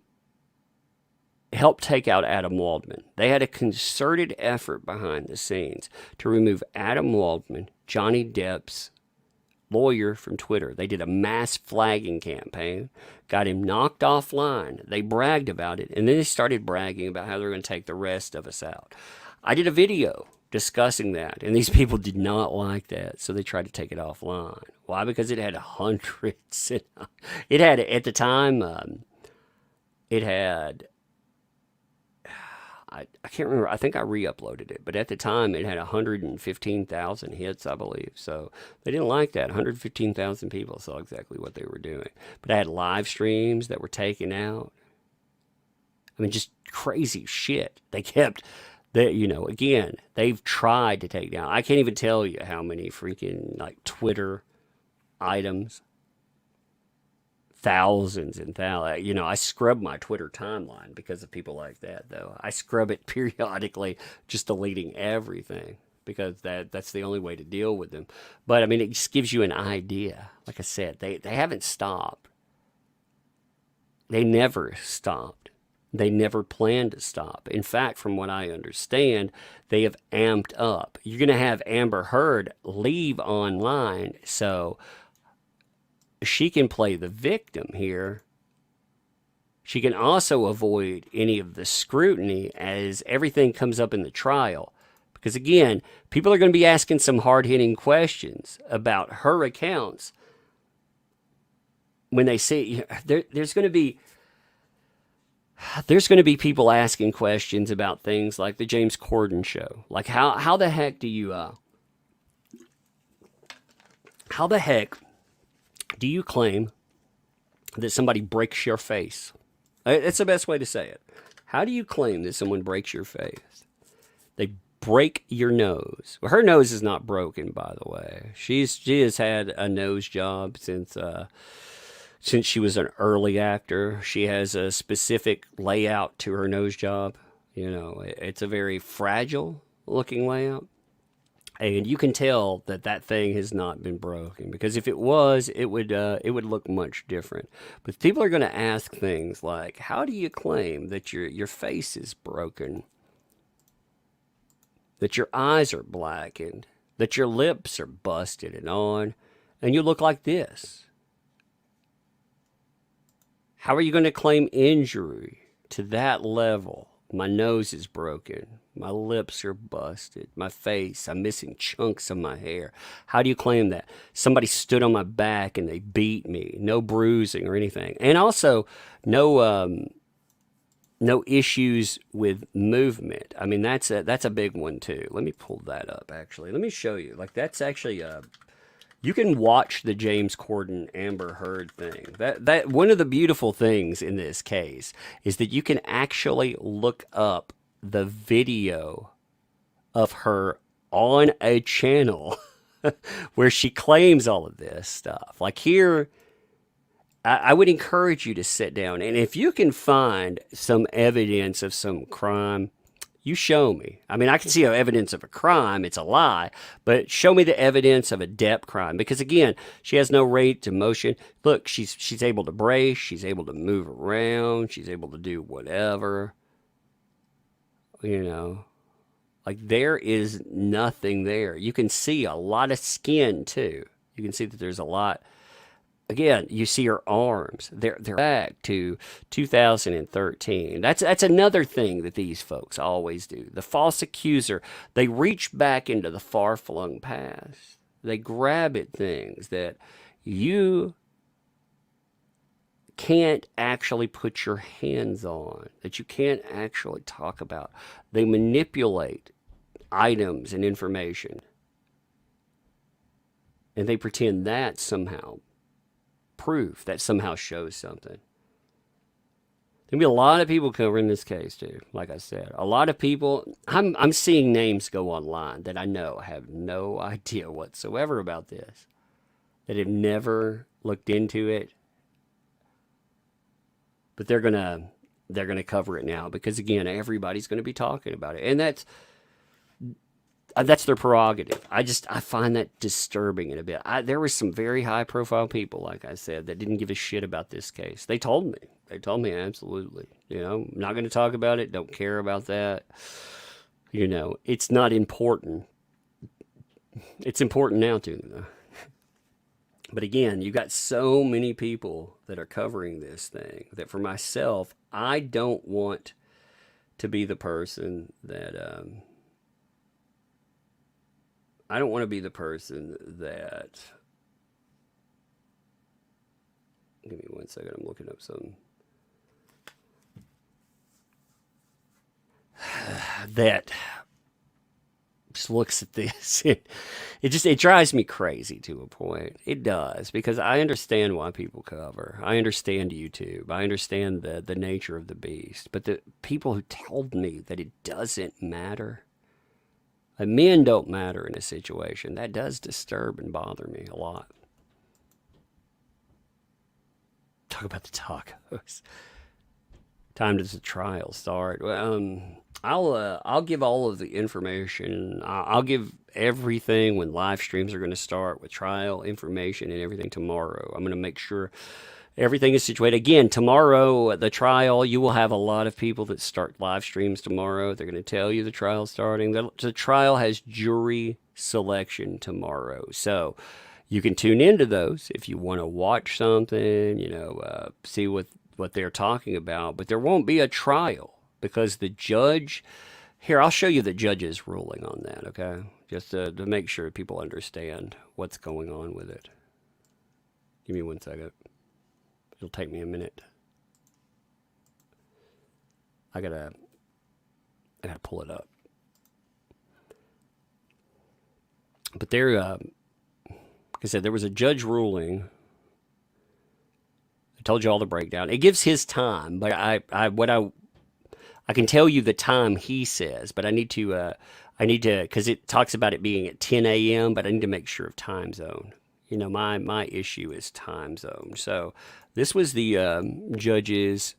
helped take out Adam Waldman. They had a concerted effort behind the scenes to remove Adam Waldman, Johnny Depp's lawyer, from Twitter. They did a mass flagging campaign, got him knocked offline. They bragged about it, and then they started bragging about how they're going to take the rest of us out. I did a video discussing that, and these people did not like that, so they tried to take it offline. Why? Because it had hundreds. It had, at the time, it had, I can't remember. I think I re-uploaded it, but at the time it had 115,000 hits, I believe. So they didn't like that. 115,000 people saw exactly what they were doing. But I had live streams that were taken out. I mean, just crazy shit. They kept, again, they've tried to take down. I can't even tell you how many freaking like Twitter items. Thousands and thousands. I scrub my Twitter timeline because of people like that, though. I scrub it periodically, just deleting everything because that's the only way to deal with them. But I mean, it just gives you an idea. Like I said, they haven't stopped. They never stopped. They never planned to stop. In fact, from what I understand, they have amped up. You're going to have Amber Heard leave online, so she can play the victim here. She can also avoid any of the scrutiny as everything comes up in the trial. Because again, people are going to be asking some hard-hitting questions about her accounts when they see there's going to be people asking questions about things like the James Corden show. Like how the heck do you claim that somebody breaks your face? It's the best way to say it. How do you claim that someone breaks your face? They break your nose. Well, her nose is not broken, by the way. She has had a nose job since she was an early actor. She has a specific layout to her nose job. It's a very fragile looking layout. And you can tell that thing has not been broken, because if it was, it would look much different. But people are going to ask things like, "How do you claim that your face is broken? That your eyes are blackened? That your lips are busted and on, and you look like this? How are you going to claim injury to that level? My nose is broken. My lips are busted. My face, I'm missing chunks of my hair. How do you claim that? Somebody stood on my back and they beat me. No bruising or anything. And also, no issues with movement. I mean, that's a big one too. Let me pull that up, actually. Let me show you. Like, that's actually you can watch the James Corden Amber Heard thing. That one of the beautiful things in this case is that you can actually look up the video of her on a channel where she claims all of this stuff. Like here, I would encourage you to sit down, and if you can find some evidence of some crime, you show me. I mean, I can see evidence of a crime. It's a lie. But show me the evidence of a DEPP crime. Because, again, she has no range of motion. Look, she's able to brace. She's able to move around. She's able to do whatever. Like, there is nothing there. You can see a lot of skin, too. You can see that there's a lot. Again, you see her arms. They're back to 2013. That's another thing that these folks always do. The false accuser, they reach back into the far-flung past. They grab at things that you can't actually put your hands on, that you can't actually talk about. They manipulate items and information. And they pretend that somehow proof, that somehow shows something. There'll be a lot of people covering this case too. Like I said, a lot of people. I'm seeing names go online that I know have no idea whatsoever about this, that have never looked into it, but they're gonna cover it now because, again, everybody's gonna be talking about it, and That's their prerogative. I find that disturbing in a bit. There were some very high profile people, like I said, that didn't give a shit about this case. They told me. They told me absolutely. I'm not going to talk about it. Don't care about that. It's not important. It's important now to them, though. But again, you got so many people that are covering this thing that for myself, I don't want to be the person that I don't want to be the person that. Give me 1 second. I'm looking up something. That just looks at this. It drives me crazy to a point. It does, because I understand why people cover. I understand YouTube. I understand the nature of the beast. But the people who told me that it doesn't matter, that men don't matter in a situation, that does disturb and bother me a lot. Talk about the tacos. Time does the trial start? I'll give all of the information. I'll give everything when live streams are going to start with trial information and everything tomorrow. I'm going to make sure everything is situated. Again, tomorrow, the trial, you will have a lot of people that start live streams tomorrow. They're going to tell you the trial's starting. The trial has jury selection tomorrow. So you can tune into those if you want to watch something, see what they're talking about. But there won't be a trial because the judge. Here, I'll show you the judge's ruling on that, okay? Just to make sure people understand what's going on with it. Give me 1 second. It'll take me a minute. I gotta pull it up. But there, like I said, there was a judge ruling. I told you all the breakdown. It gives his time, but I can tell you the time he says, but I need to, because it talks about it being at 10 a.m., but I need to make sure of time zone. My issue is time zone. So this was the judge's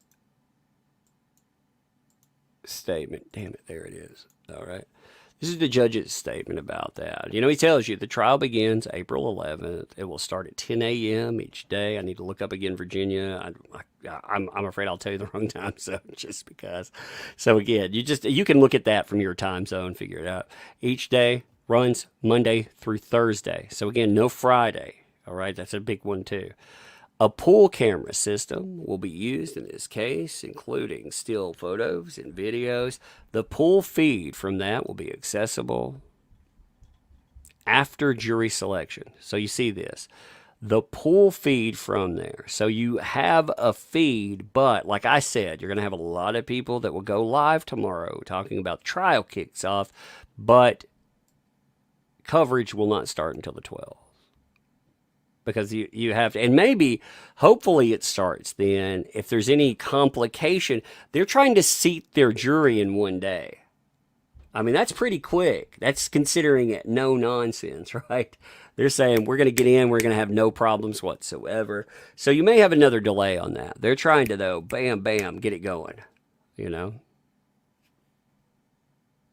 statement. Damn it, there it is. All right. This is the judge's statement about that. He tells you the trial begins April 11th. It will start at 10 a.m. each day. I need to look up again Virginia. I'm afraid I'll tell you the wrong time zone just because. So again, you can look at that from your time zone, figure it out. Each day runs Monday through Thursday. So again, no Friday. All right, that's a big one too. A pool camera system will be used in this case, including still photos and videos. The pool feed from that will be accessible after jury selection. So you see this. The pool feed from there. So you have a feed, but like I said, you're going to have a lot of people that will go live tomorrow talking about trial kicks off, but coverage will not start until the 12th. Because you have to, and maybe, hopefully it starts then. If there's any complication, they're trying to seat their jury in 1 day. I mean, that's pretty quick. That's considering it no nonsense, right? They're saying, we're going to get in, we're going to have no problems whatsoever. So you may have another delay on that. They're trying to, though, bam, bam, get it going,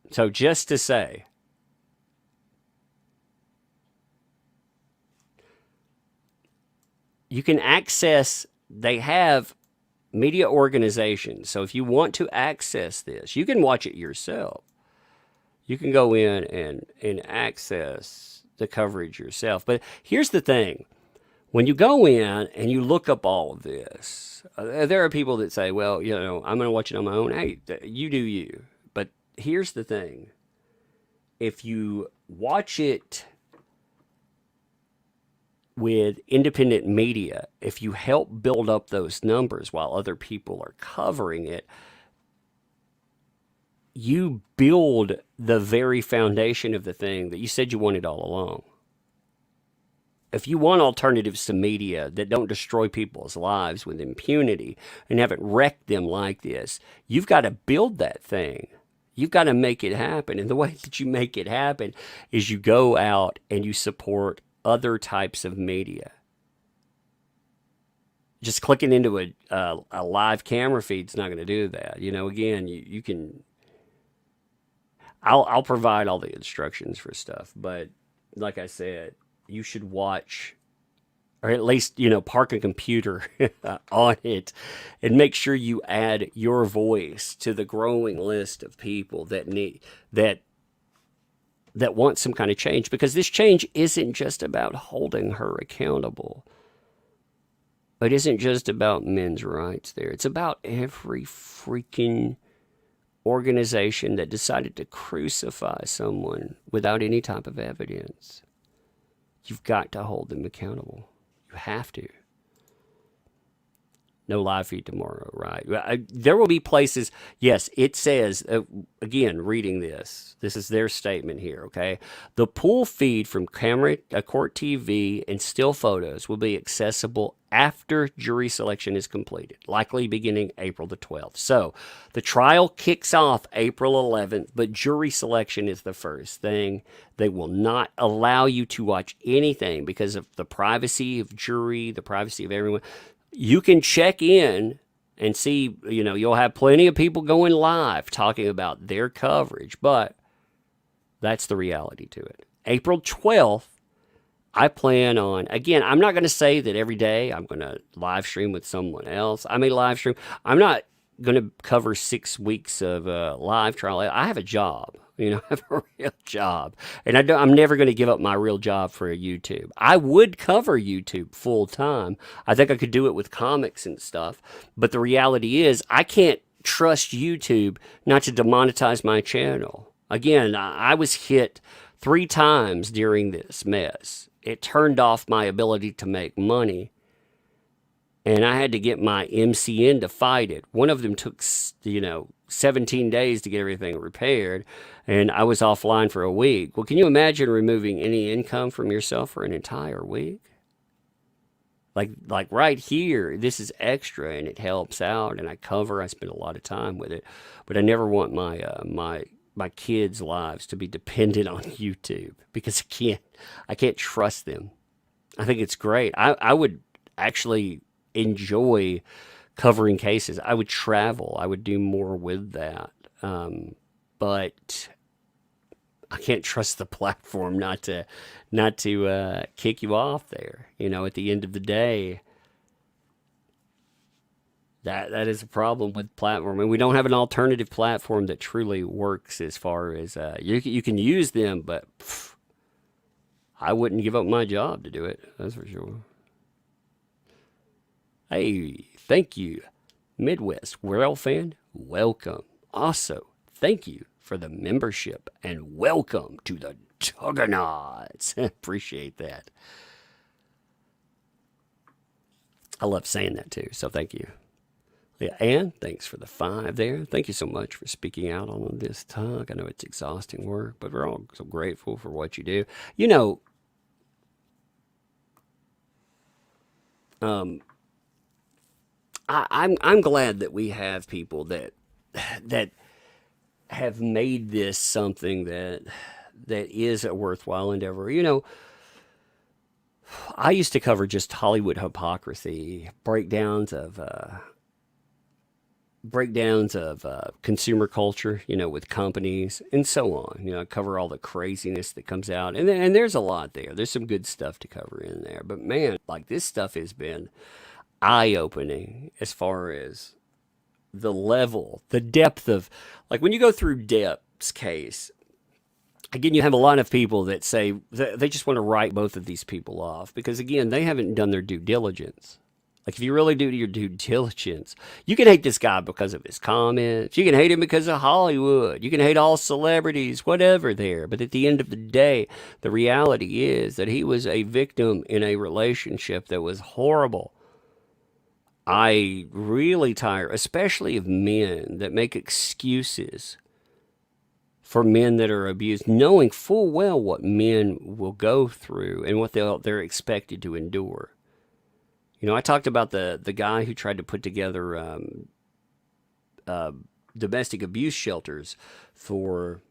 So just to say, you can access, they have media organizations. So if you want to access this, you can watch it yourself. You can go in and access the coverage yourself. But here's the thing. When you go in and you look up all of this, there are people that say, well, I'm going to watch it on my own. Hey, you do you. But here's the thing. If you watch it with independent media, if you help build up those numbers while other people are covering it, you build the very foundation of the thing that you said you wanted all along. If you want alternatives to media that don't destroy people's lives with impunity and haven't wrecked them like this, you've got to build that thing. You've got to make it happen. And the way that you make it happen is you go out and you support other types of media. Just clicking into a live camera feed is not going to do that. Again, you can. I'll provide all the instructions for stuff, but like I said, you should watch, or at least park a computer on it, and make sure you add your voice to the growing list of people that want some kind of change, because this change isn't just about holding her accountable. It isn't just about men's rights there. It's about every freaking organization that decided to crucify someone without any type of evidence. You've got to hold them accountable. You have to. No live feed tomorrow, right? There will be places, yes, it says, again, reading this is their statement here, okay? The pool feed from camera, court TV, and still photos will be accessible after jury selection is completed, likely beginning April the 12th. So the trial kicks off April 11th, but jury selection is the first thing. They will not allow you to watch anything because of the privacy of jury, the privacy of everyone. You can check in and see, you'll have plenty of people going live talking about their coverage, but that's the reality to it. April 12th, I plan on, again, I'm not going to say that every day I'm going to live stream with someone else. I may live stream. I'm not going to cover 6 weeks of live trial. I have a job. I have a real job. And I'm never going to give up my real job for a YouTube. I would cover YouTube full time. I think I could do it with comics and stuff. But the reality is, I can't trust YouTube not to demonetize my channel. Again, I was hit 3 times during this mess. It turned off my ability to make money. And I had to get my MCN to fight it. One of them took, 17 days to get everything repaired, and I was offline for a week. Well, can you imagine removing any income from yourself for an entire week? Like right here, this is extra, and it helps out, and I spend a lot of time with it, but I never want my kids' lives to be dependent on YouTube, because I can't trust them. I think it's great. I would actually enjoy covering cases. I would travel. I would do more with that. But I can't trust the platform not to kick you off there. At the end of the day, that is a problem with platform, and we don't have an alternative platform that truly works as far as you can use them, but I wouldn't give up my job to do it. That's for sure. Hey, thank you, Midwest World fan. Welcome. Also, thank you for the membership, and welcome to the Juggernauts. Appreciate that. I love saying that too, so thank you. Yeah, and thanks for the 5 there. Thank you so much for speaking out on this talk. I know it's exhausting work, but we're all so grateful for what you do. I'm glad that we have people that have made this something that is a worthwhile endeavor. I used to cover just Hollywood hypocrisy, breakdowns of consumer culture, with companies and so on. I cover all the craziness that comes out, and there's a lot there. There's some good stuff to cover in there, but man, like, this stuff has been eye-opening as far as the level, the depth of, like, when you go through DEPP's case, again, you have a lot of people that say they just want to write both of these people off because, again, they haven't done their due diligence. Like, if you really do your due diligence, you can hate this guy because of his comments. You can hate him because of Hollywood. You can hate all celebrities, whatever there. But at the end of the day, the reality is that he was a victim in a relationship that was horrible. I really tire, especially of men that make excuses for men that are abused, knowing full well what men will go through and what they're expected to endure. I talked about the guy who tried to put together domestic abuse shelters for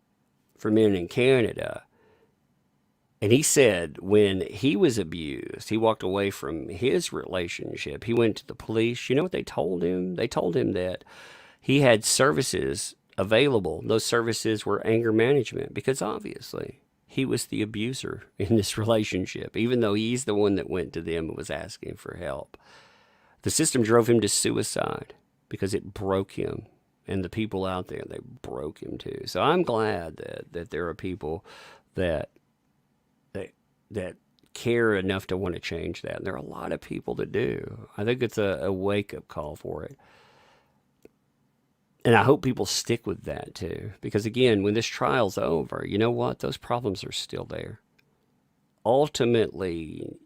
men in Canada. And he said when he was abused, he walked away from his relationship. He went to the police. You know what they told him? They told him that he had services available. Those services were anger management because obviously he was the abuser in this relationship, even though he's the one that went to them and was asking for help. The system drove him to suicide because it broke him. And the people out there, they broke him too. So I'm glad that there are people that that care enough to want to change that. And there are a lot of people that do. I think it's a wake-up call for it. And I hope people stick with that too. Because again, when this trial's over, you know what? Those problems are still there. Ultimately,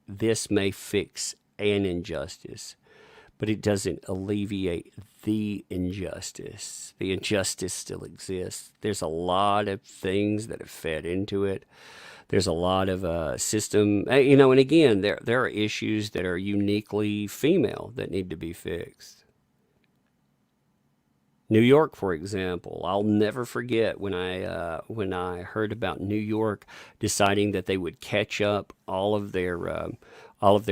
this may fix an injustice, but it doesn't alleviate the injustice. The injustice still exists. There's a lot of things that have fed into it. There's a lot of system, and again, there are issues that are uniquely female that need to be fixed. New York, for example, I'll never forget when I heard about New York deciding that they would catch up all of their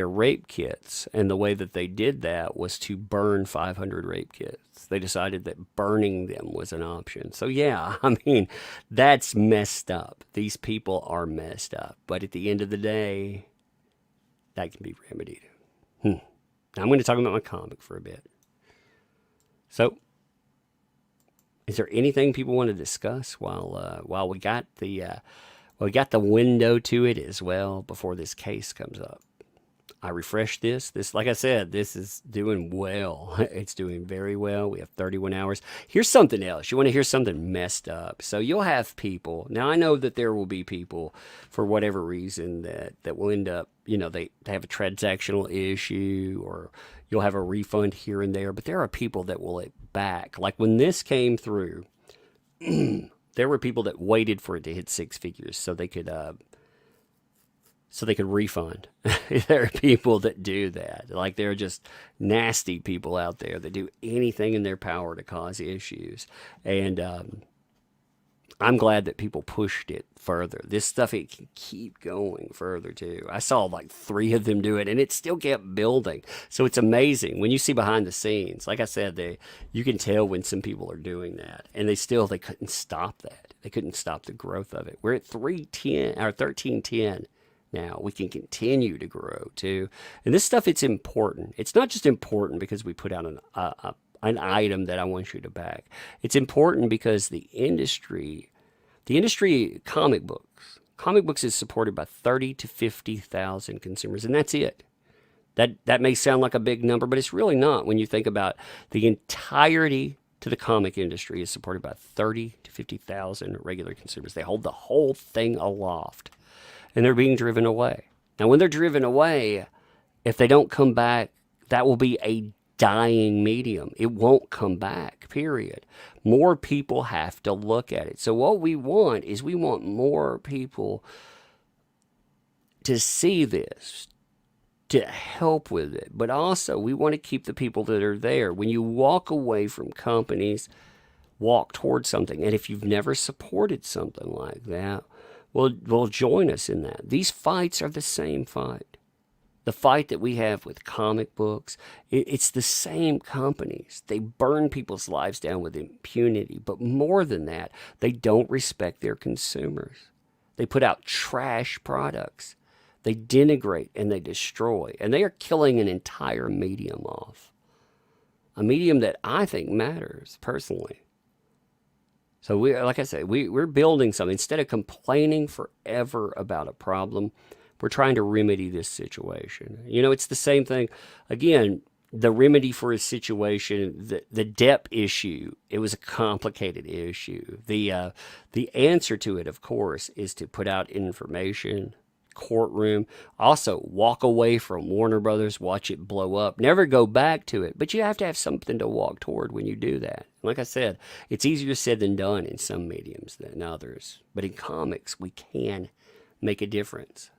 rape kits, and the way that they did that was to burn 500 rape kits. They decided that burning them was an option. So yeah, I mean, that's messed up. These people are messed up, but at the end of the day, that can be remedied. Now I'm going to talk about my comic for a bit. So, is there anything people want to discuss while we got the window to it as well before this case comes up? I refreshed this. Like I said, this is doing well. It's doing very well. We have 31 hours. Here's something else. You want to hear something messed up? So you'll have people. Now, I know that there will be people, for whatever reason, that will end up, they have a transactional issue, or you'll have a refund here and there. But there are people that will it back. Like when this came through, there were people that waited for it to hit six figures so they could refund. There are people that do that. Like, there are just nasty people out there that do anything in their power to cause issues. And I'm glad that people pushed it further. This stuff, it can keep going further too. I saw like 3 of them do it, and it still kept building. So it's amazing when you see behind the scenes. Like I said, you can tell when some people are doing that, and they couldn't stop that. They couldn't stop the growth of it. We're at 1310 now. We can continue to grow too. And this stuff, it's important. It's not just important because we put out an item that I want you to back. It's important because the industry, comic books is supported by 30 to 50,000 consumers, and that's it. That may sound like a big number, but it's really not when you think about the entirety to the comic industry is supported by 30 to 50,000 regular consumers. They hold the whole thing aloft, and they're being driven away. Now, when they're driven away, if they don't come back, that will be a dying medium. It won't come back, period. More people have to look at it. So what we want is more people to see this, to help with it. But also, we want to keep the people that are there. When you walk away from companies, walk towards something. And if you've never supported something like that, well, join us in that. These fights are the same fight. The fight that we have with comic books, it's the same companies. They burn people's lives down with impunity. But more than that, they don't respect their consumers. They put out trash products. They denigrate and they destroy. And they are killing an entire medium off. A medium that I think matters, personally. So, like I said, we're building something. Instead of complaining forever about a problem, we're trying to remedy this situation. It's the same thing. Again, the remedy for a situation, the DEPP issue, it was a complicated issue. The answer to it, of course, is to put out information, courtroom. Also, walk away from Warner Brothers, watch it blow up. Never go back to it, but you have to have something to walk toward when you do that. Like I said, it's easier said than done in some mediums than others. But in comics, we can make a difference.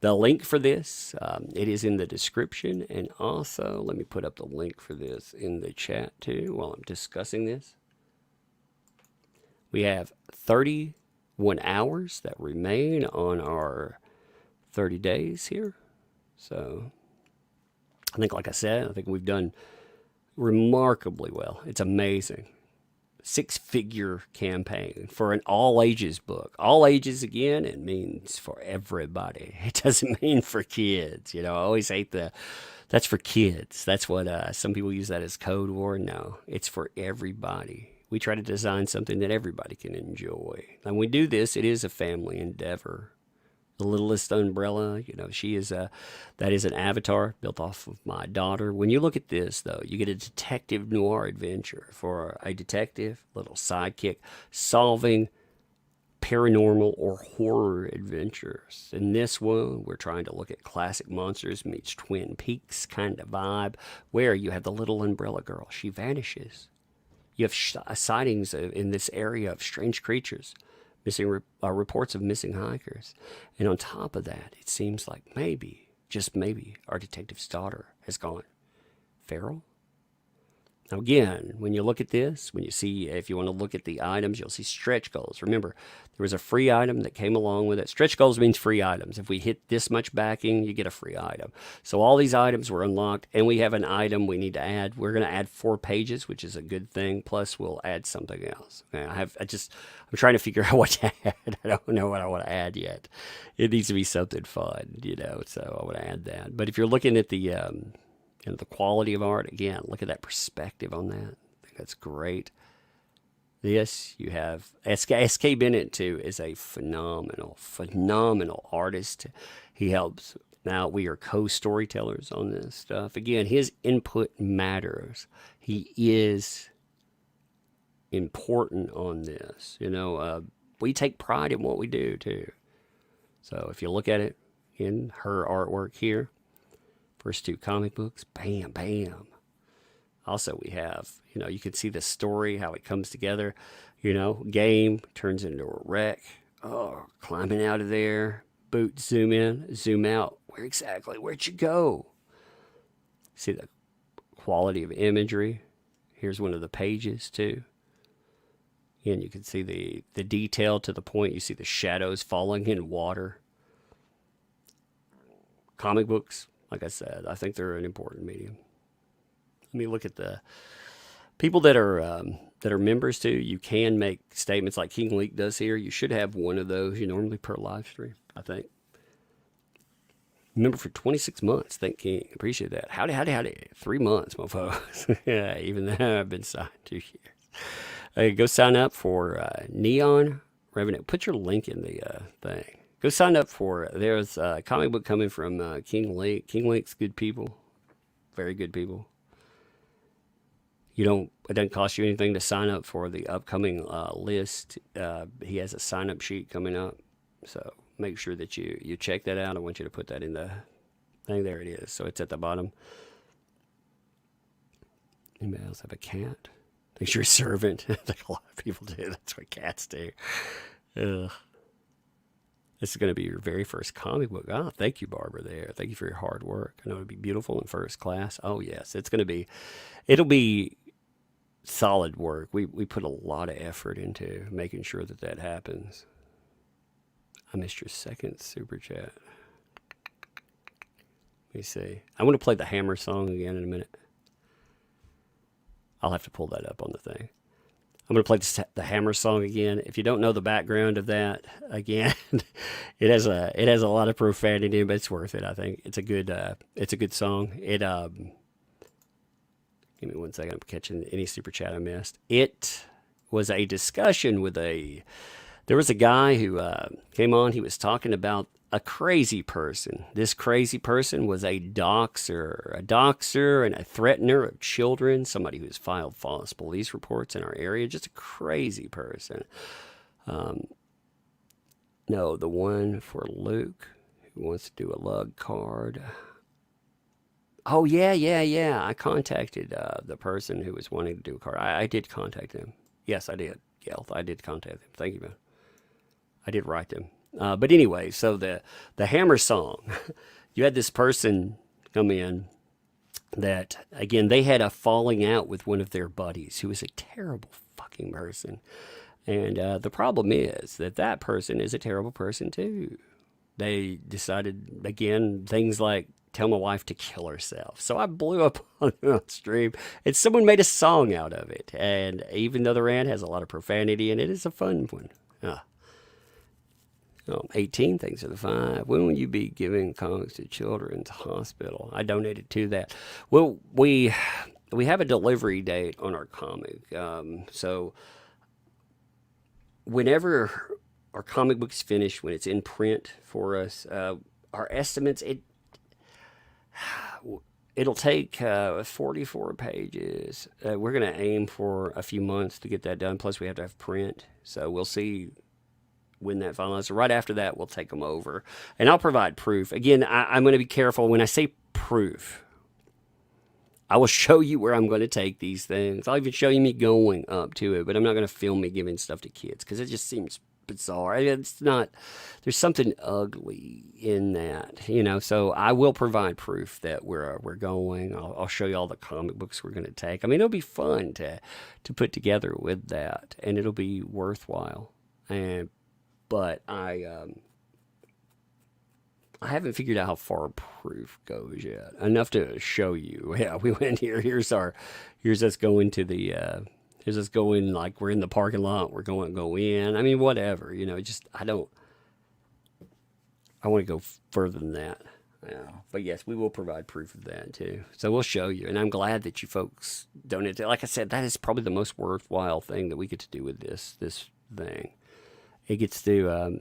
The link for this, it is in the description. And also, let me put up the link for this in the chat too while I'm discussing this. We have 31 hours that remain on our 30 days here. So I think, like I said, we've done remarkably well. It's amazing. six-figure campaign for an all-ages book. All ages, again, it means for everybody. It doesn't mean for kids. I always hate that's for kids. That's what some people use that as code word. No, it's for everybody. We try to design something that everybody can enjoy. And we do this, it is a family endeavor. The Littlest Umbrella, that is an avatar built off of my daughter. When you look at this, though, you get a detective noir adventure for a detective, little sidekick, solving paranormal or horror adventures. In this one, we're trying to look at classic monsters meets Twin Peaks kind of vibe, where you have the little umbrella girl. She vanishes. You have sightings in this area of strange creatures, missing reports of missing hikers. And on top of that, it seems like maybe, just maybe, our detective's daughter has gone feral. Now again, when you look at this, when you see, if you want to look at the items, you'll see stretch goals. Remember, there was a free item that came along with it. Stretch goals means free items. If we hit this much backing, you get a free item. So all these items were unlocked, and we have an item we need to add. We're going to add 4 pages, which is a good thing. Plus, we'll add something else. Okay, I'm trying to figure out what to add. I don't know what I want to add yet. It needs to be something fun, so I want to add that. But if you're looking at the quality of art, again, look at that perspective on that. I think that's great. This, you have S.K. Bennett, too, is a phenomenal artist. He helps. Now, we are co-storytellers on this stuff. Again, his input matters. He is important on this. We take pride in what we do, too. So if you look at it in her artwork here, first 2 comic books, bam, bam. Also, we have, you can see the story, how it comes together. Game turns into a wreck. Oh, climbing out of there. Boot, zoom in, zoom out. Where'd you go? See the quality of imagery. Here's one of the pages, too. And you can see the detail to the point. You see the shadows falling in water. Comic books, like I said, I think they're an important medium. Let me look at the people that are members too. You can make statements like King Leak does here. You should have one of those. Normally per live stream, I think. Member for 26 months. Thank King. Appreciate that. Howdy. 3 months, mofo. Yeah, even though I've been signed 2 years. Go sign up for Neon Revenue. Put your link in the thing. Go sign up for it. There's a comic book coming from King Leak. King Leak's good people. Very good people. It doesn't cost you anything to sign up for the upcoming list. He has a sign-up sheet coming up. So make sure that you check that out. I want you to put that in the thing. There it is. So it's at the bottom. Anybody else have a cat? Thinks you're a servant. I think a lot of people do. That's what cats do. Ugh. This is going to be your very first comic book. Oh, thank you, Barbara, there. Thank you for your hard work. I know it'll be beautiful in first class. Oh, yes. It'll be solid work. We put a lot of effort into making sure that happens. I missed your second super chat. Let me see. I want to play the Hammer song again in a minute. I'll have to pull that up on the thing. I'm going to play the Hammer song again. If you don't know the background of that, again, it has a lot of profanity, but it's worth it. I think it's a good song. Give me 1 second. I'm catching any super chat I missed. It was a discussion there was a guy who came on. He was talking about a crazy person. This crazy person was a doxer and a threatener of children, somebody who's filed false police reports in our area, just a crazy person. No, the one for Luke who wants to do a lug card. Oh, yeah. I contacted the person who was wanting to do a card. I did contact them. Yes, I did. Gelth, I did contact them. Thank you, man. I did write them. But anyway, so the Hammer song, you had this person come in that, again, they had a falling out with one of their buddies who was a terrible fucking person. And the problem is that person is a terrible person too. They decided, again, things like tell my wife to kill herself. So I blew up on stream, and someone made a song out of it. And even though the rant has a lot of profanity in it, it's a fun one. 18, thanks for the 5. When will you be giving comics to Children's Hospital? I donated to that. Well, we have a delivery date on our comic. So whenever our comic book's finished, when it's in print for us, our estimates, it'll take 44 pages. We're going to aim for a few months to get that done. Plus, we have to have print. So we'll see when that finalizes. Right after that, we'll take them over. And I'll provide proof. Again, I'm going to be careful. When I say proof, I will show you where I'm going to take these things. I'll even show you me going up to it. But I'm not going to film me giving stuff to kids because it just seems bizarre. It's not, there's something ugly in that, you know. So I will provide proof that we're going. I'll show you all the comic books we're going to take. I mean, it'll be fun to put together with that, and it'll be worthwhile. But I haven't figured out how far proof goes yet. Enough to show you. Yeah, we went here. Here's us going to the. Here's us going like we're in the parking lot. We're going to go in. I mean, whatever. You know, just I want to go further than that. Yeah. But yes, we will provide proof of that too. So we'll show you. And I'm glad that you folks donated. Like I said, that is probably the most worthwhile thing that we get to do with this thing. It gets to,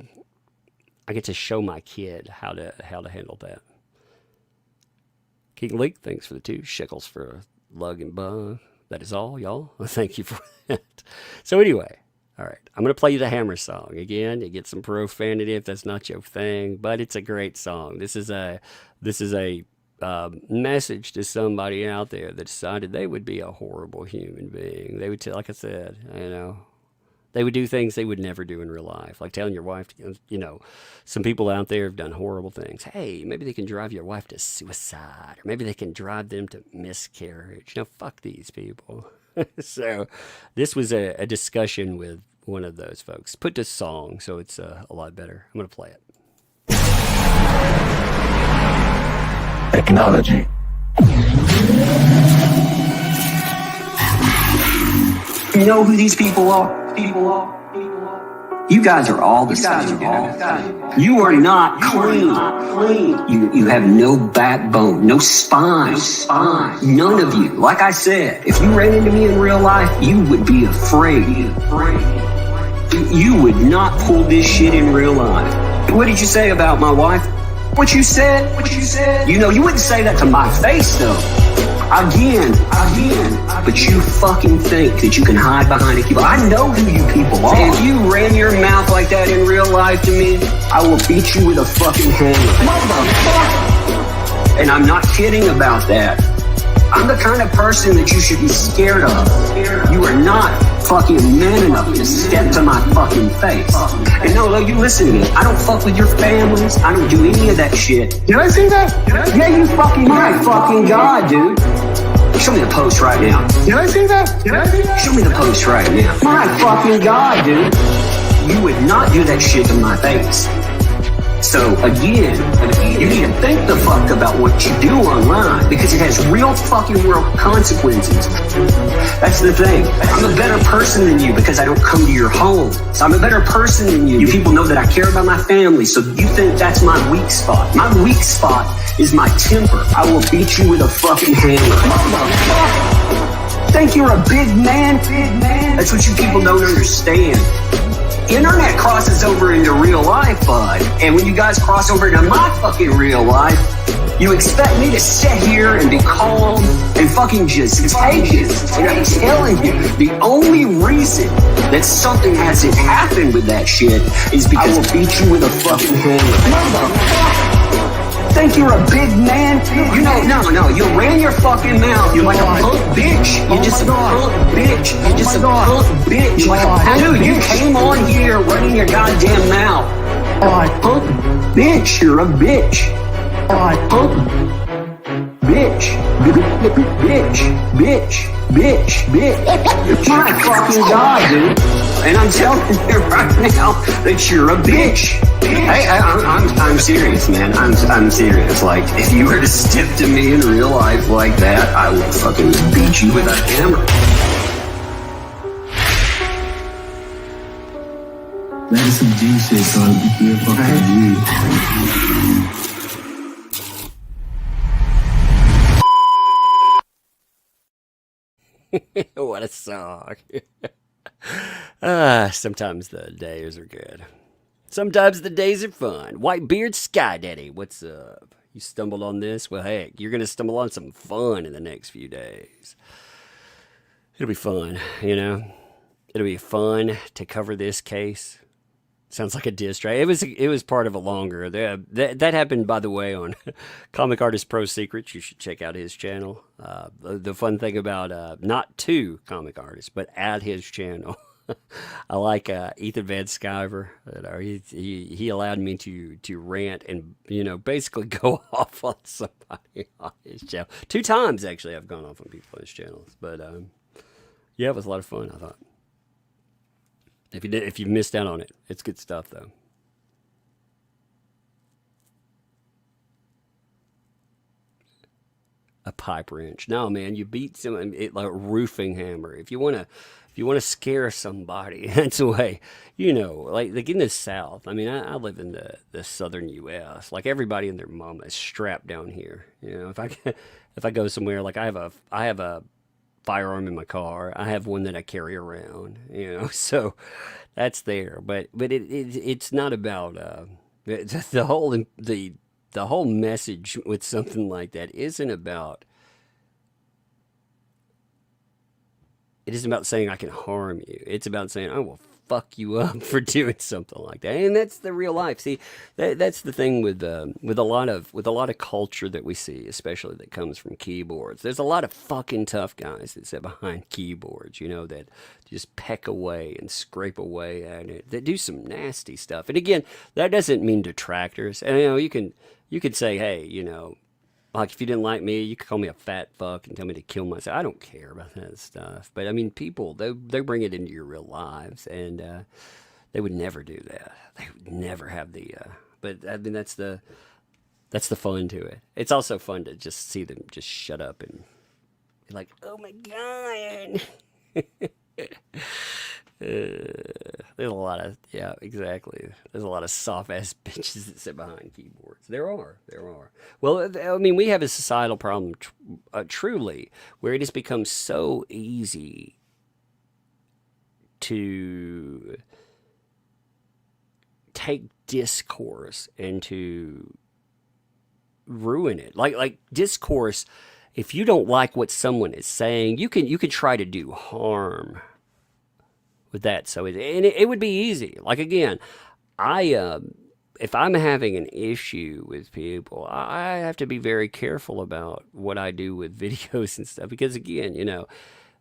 I get to show my kid how to handle that. King Leak, thanks for the 2 shekels for a lug and bug. That is all, y'all. Thank you for that. So anyway, all right, I'm going to play you the Hammer song. Again, you get some profanity if that's not your thing, but it's a great song. This is a message to somebody out there that decided they would be a horrible human being. They would, like I said, you know, they would do things they would never do in real life, like telling your wife, you know, some people out there have done horrible things. Hey, maybe they can drive your wife to suicide, or maybe they can drive them to miscarriage. You know, fuck these people. So this was a discussion with one of those folks. Put this song, so it's a lot better. I'm going to play it. Technology. You know who these people are? You guys are all the same. You are not clean. You have no backbone, no spine. None of you. Like I said, if you ran into me in real life, you would be afraid. You would not pull this shit in real life. What did you say about my wife? What you said? You know, you wouldn't say that to my face, though. Again, but you fucking think that you can hide behind a keyboard. I know who you people are. If you ran your mouth like that in real life to me, I will beat you with a fucking hammer. Motherfucker! And I'm not kidding about that. I'm the kind of person that you should be scared of. You are not fucking man enough to step to my fucking face. And no, you listen to me. I don't fuck with your families. I don't do any of that shit. Did I say that? Yeah, you fucking my fucking God, dude. Show me the post right now. Did I say that? Show me the post right now. My fucking God, dude. You would not do that shit to my face. So again, you need to think the fuck about what you do online, because it has real fucking world consequences. That's the thing. I'm a better person than you because I don't come to your home. So I'm a better person than you. You people know that I care about my family, so you think that's my weak spot. My weak spot is my temper. I will beat you with a fucking hammer. Think you're a big man? That's what you people don't understand. Internet crosses over into real life, bud. And when you guys cross over into my fucking real life, you expect me to sit here and be calm and fucking just take it. And I'm telling you, the only reason that something hasn't happened with that shit is because I will beat you with a fucking hammer. Motherfucker! Think you're a big man? You know, no, you ran your fucking mouth. You're like a punk bitch. You're just a punk bitch. You're just a punk bitch. Dude, you came on here running your goddamn mouth. Punk bitch, you're a bitch. Punk bitch. Bitch. My fucking God, dude. And I'm telling you right now that you're a bitch. Hey, I'm serious, man. I'm serious. Like, if you were to step to me in real life like that, I would fucking beat you with a hammer. That's some G shit, son. You're fucking G. What a song. Sometimes the days are good. Sometimes the days are fun. Whitebeard Sky Daddy, what's up? You stumbled on this? Well, heck, you're going to stumble on some fun in the next few days. It'll be fun, you know? It'll be fun to cover this case. Sounds like a diss track. It was part of a longer. That happened, by the way, on Comic Artist Pro Secrets. You should check out his channel. The fun thing about not to comic artists, but at his channel, I like Ethan Van Sciver. He allowed me to rant and basically go off on somebody on his channel. 2 times actually I've gone off on people on his channels, but yeah, it was a lot of fun. I thought. If you missed out on it, it's good stuff though. A pipe wrench. No, man, you beat someone like a roofing hammer. If you wanna scare somebody, that's the way. Like in the South. I mean, I live in the southern U.S. Like everybody and their mama is strapped down here. If I go somewhere, like I have a firearm in my car. I have one that I carry around, so that's there. But it's not about the whole message with something like that isn't about. It isn't about saying I can harm you. It's about saying I will fuck you up for doing something like that, and that's the real life. See, that's the thing with a lot of culture that we see, especially that comes from keyboards. There's a lot of fucking tough guys that sit behind keyboards, that just peck away and scrape away at it. That do some nasty stuff. And again, that doesn't mean detractors. And you can say, hey, like if you didn't like me, you could call me a fat fuck and tell me to kill myself. I don't care about that stuff. But I mean, people they bring it into your real lives, and they would never do that. They would never have the. But I mean, that's the fun to it. It's also fun to just see them just shut up and be like, oh my god. There's a lot of exactly. There's a lot of soft ass bitches that sit behind keyboards. There are. Well, I mean, we have a societal problem, truly, where it has become so easy to take discourse and to ruin it. Like discourse. If you don't like what someone is saying, you can try to do harm with that. So it would be easy. Like again, if I'm having an issue with people, I have to be very careful about what I do with videos and stuff, because again, there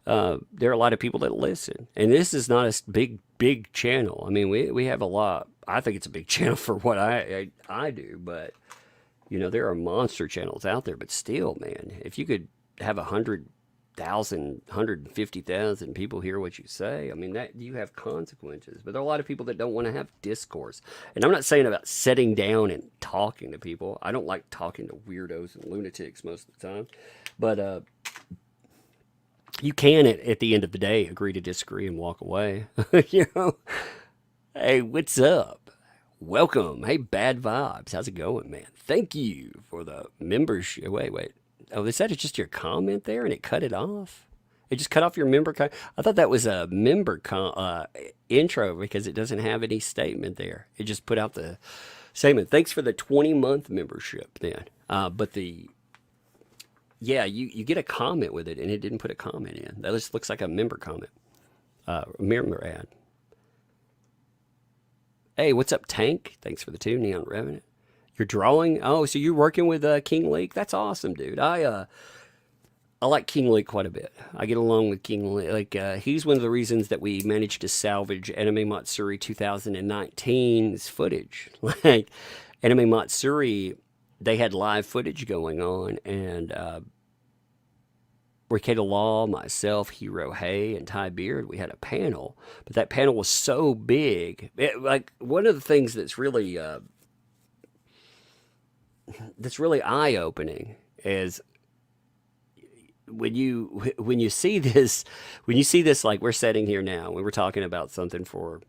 are a lot of people that listen, and this is not a big channel. I mean, we have a lot. I think it's a big channel for what I do, but there are monster channels out there. But still, man, if you could have 150,000 people hear what you say, I mean, that you have consequences. But there are a lot of people that don't want to have discourse. And I'm not saying about sitting down and talking to people. I don't like talking to weirdos and lunatics most of the time. But you can, at the end of the day, agree to disagree and walk away. Hey, what's up? Welcome. Hey, Bad Vibes. How's it going, man? Thank you for the membership. Wait. Oh, is that just your comment there and it cut it off? It just cut off your member comment? I thought that was a member intro because it doesn't have any statement there. It just put out the statement. Thanks for the 20-month membership then. But you get a comment with it and it didn't put a comment in. That just looks like a member comment. Member ad. Hey, what's up, Tank? Thanks for the 2, Neon Revenant. You're drawing? Oh, so you're working with King Leak? That's awesome, dude. I like King Leak quite a bit. I get along with King Leak. Like, he's one of the reasons that we managed to salvage Anime Matsuri 2019's footage. Like, Anime Matsuri, they had live footage going on, and Ricada Law, myself, Hero Hay, and Ty Beard, we had a panel, but that panel was so big. Like one of the things that's really eye-opening is when you see this like we're sitting here now, when we're talking about something for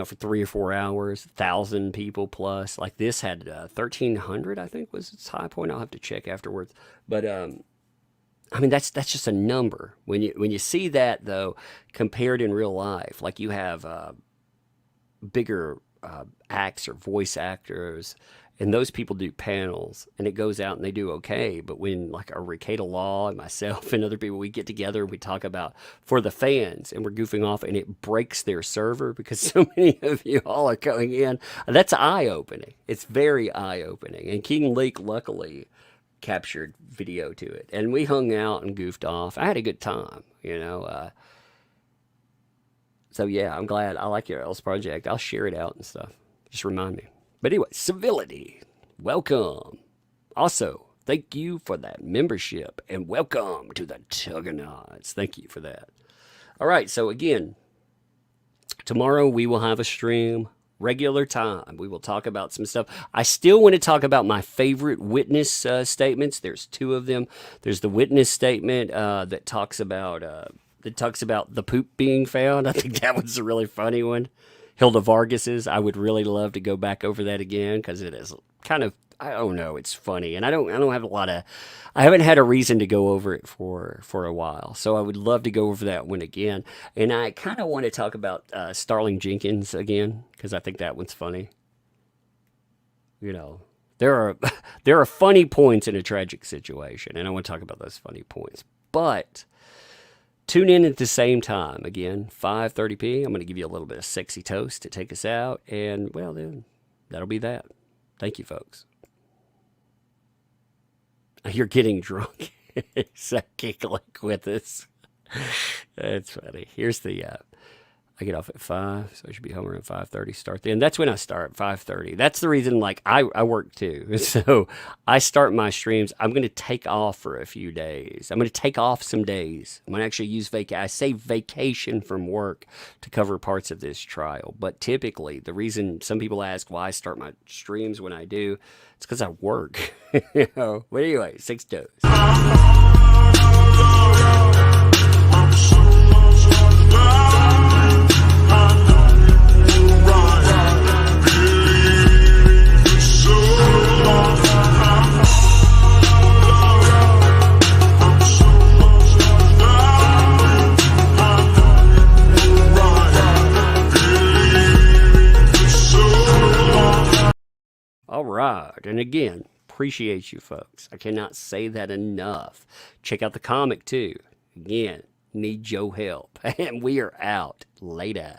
for 3 or 4 hours, 1,000 people plus. Like this had 1,300, I think was its high point. I'll have to check afterwards. But I mean that's just a number. When you see that though, compared in real life, like you have bigger acts or voice actors, and those people do panels, and it goes out and they do okay. But when like a Ricada Law and myself and other people, we get together and we talk about for the fans, and we're goofing off, and it breaks their server because so many of you all are going in. That's eye-opening. It's very eye-opening. And King Leak luckily captured video to it, and we hung out and goofed off. I had a good time, So yeah, I'm glad. I like your else project. I'll share it out and stuff. Just remind me. But anyway, civility. Welcome. Also, thank you for that membership, and welcome to the Tuggernauts. Thank you for that. All right, so again, tomorrow we will have a stream, regular time. We will talk about some stuff. I still want to talk about my favorite witness statements. There's 2 of them. There's the witness statement that talks about the poop being found. I think that was a really funny one. Hilda Vargas's. I would really love to go back over that again because it is kind of, I don't know, it's funny, and I don't have I haven't had a reason to go over it for a while, so I would love to go over that one again. And I kind of want to talk about Starling Jenkins again because I think that one's funny. There are funny points in a tragic situation, and I want to talk about those funny points, but. Tune in at the same time. Again, 5:30 p.m. I'm going to give you a little bit of sexy toast to take us out. And, well, then, that'll be that. Thank you, folks. You're getting drunk. Giggling with us. That's funny. Here's the... I get off at 5, so I should be home around 5:30. Start then. That's when I start, 5:30. That's the reason, like, I work too. So I start my streams. I'm going to take off for a few days. I'm going to take off some days. I'm going to actually use I say vacation from work to cover parts of this trial. But typically, the reason some people ask why I start my streams when I do, it's because I work. But anyway, 6 toes. All right, and again, appreciate you folks. I cannot say that enough. Check out the comic too. Again, need your help. And we are out. Later.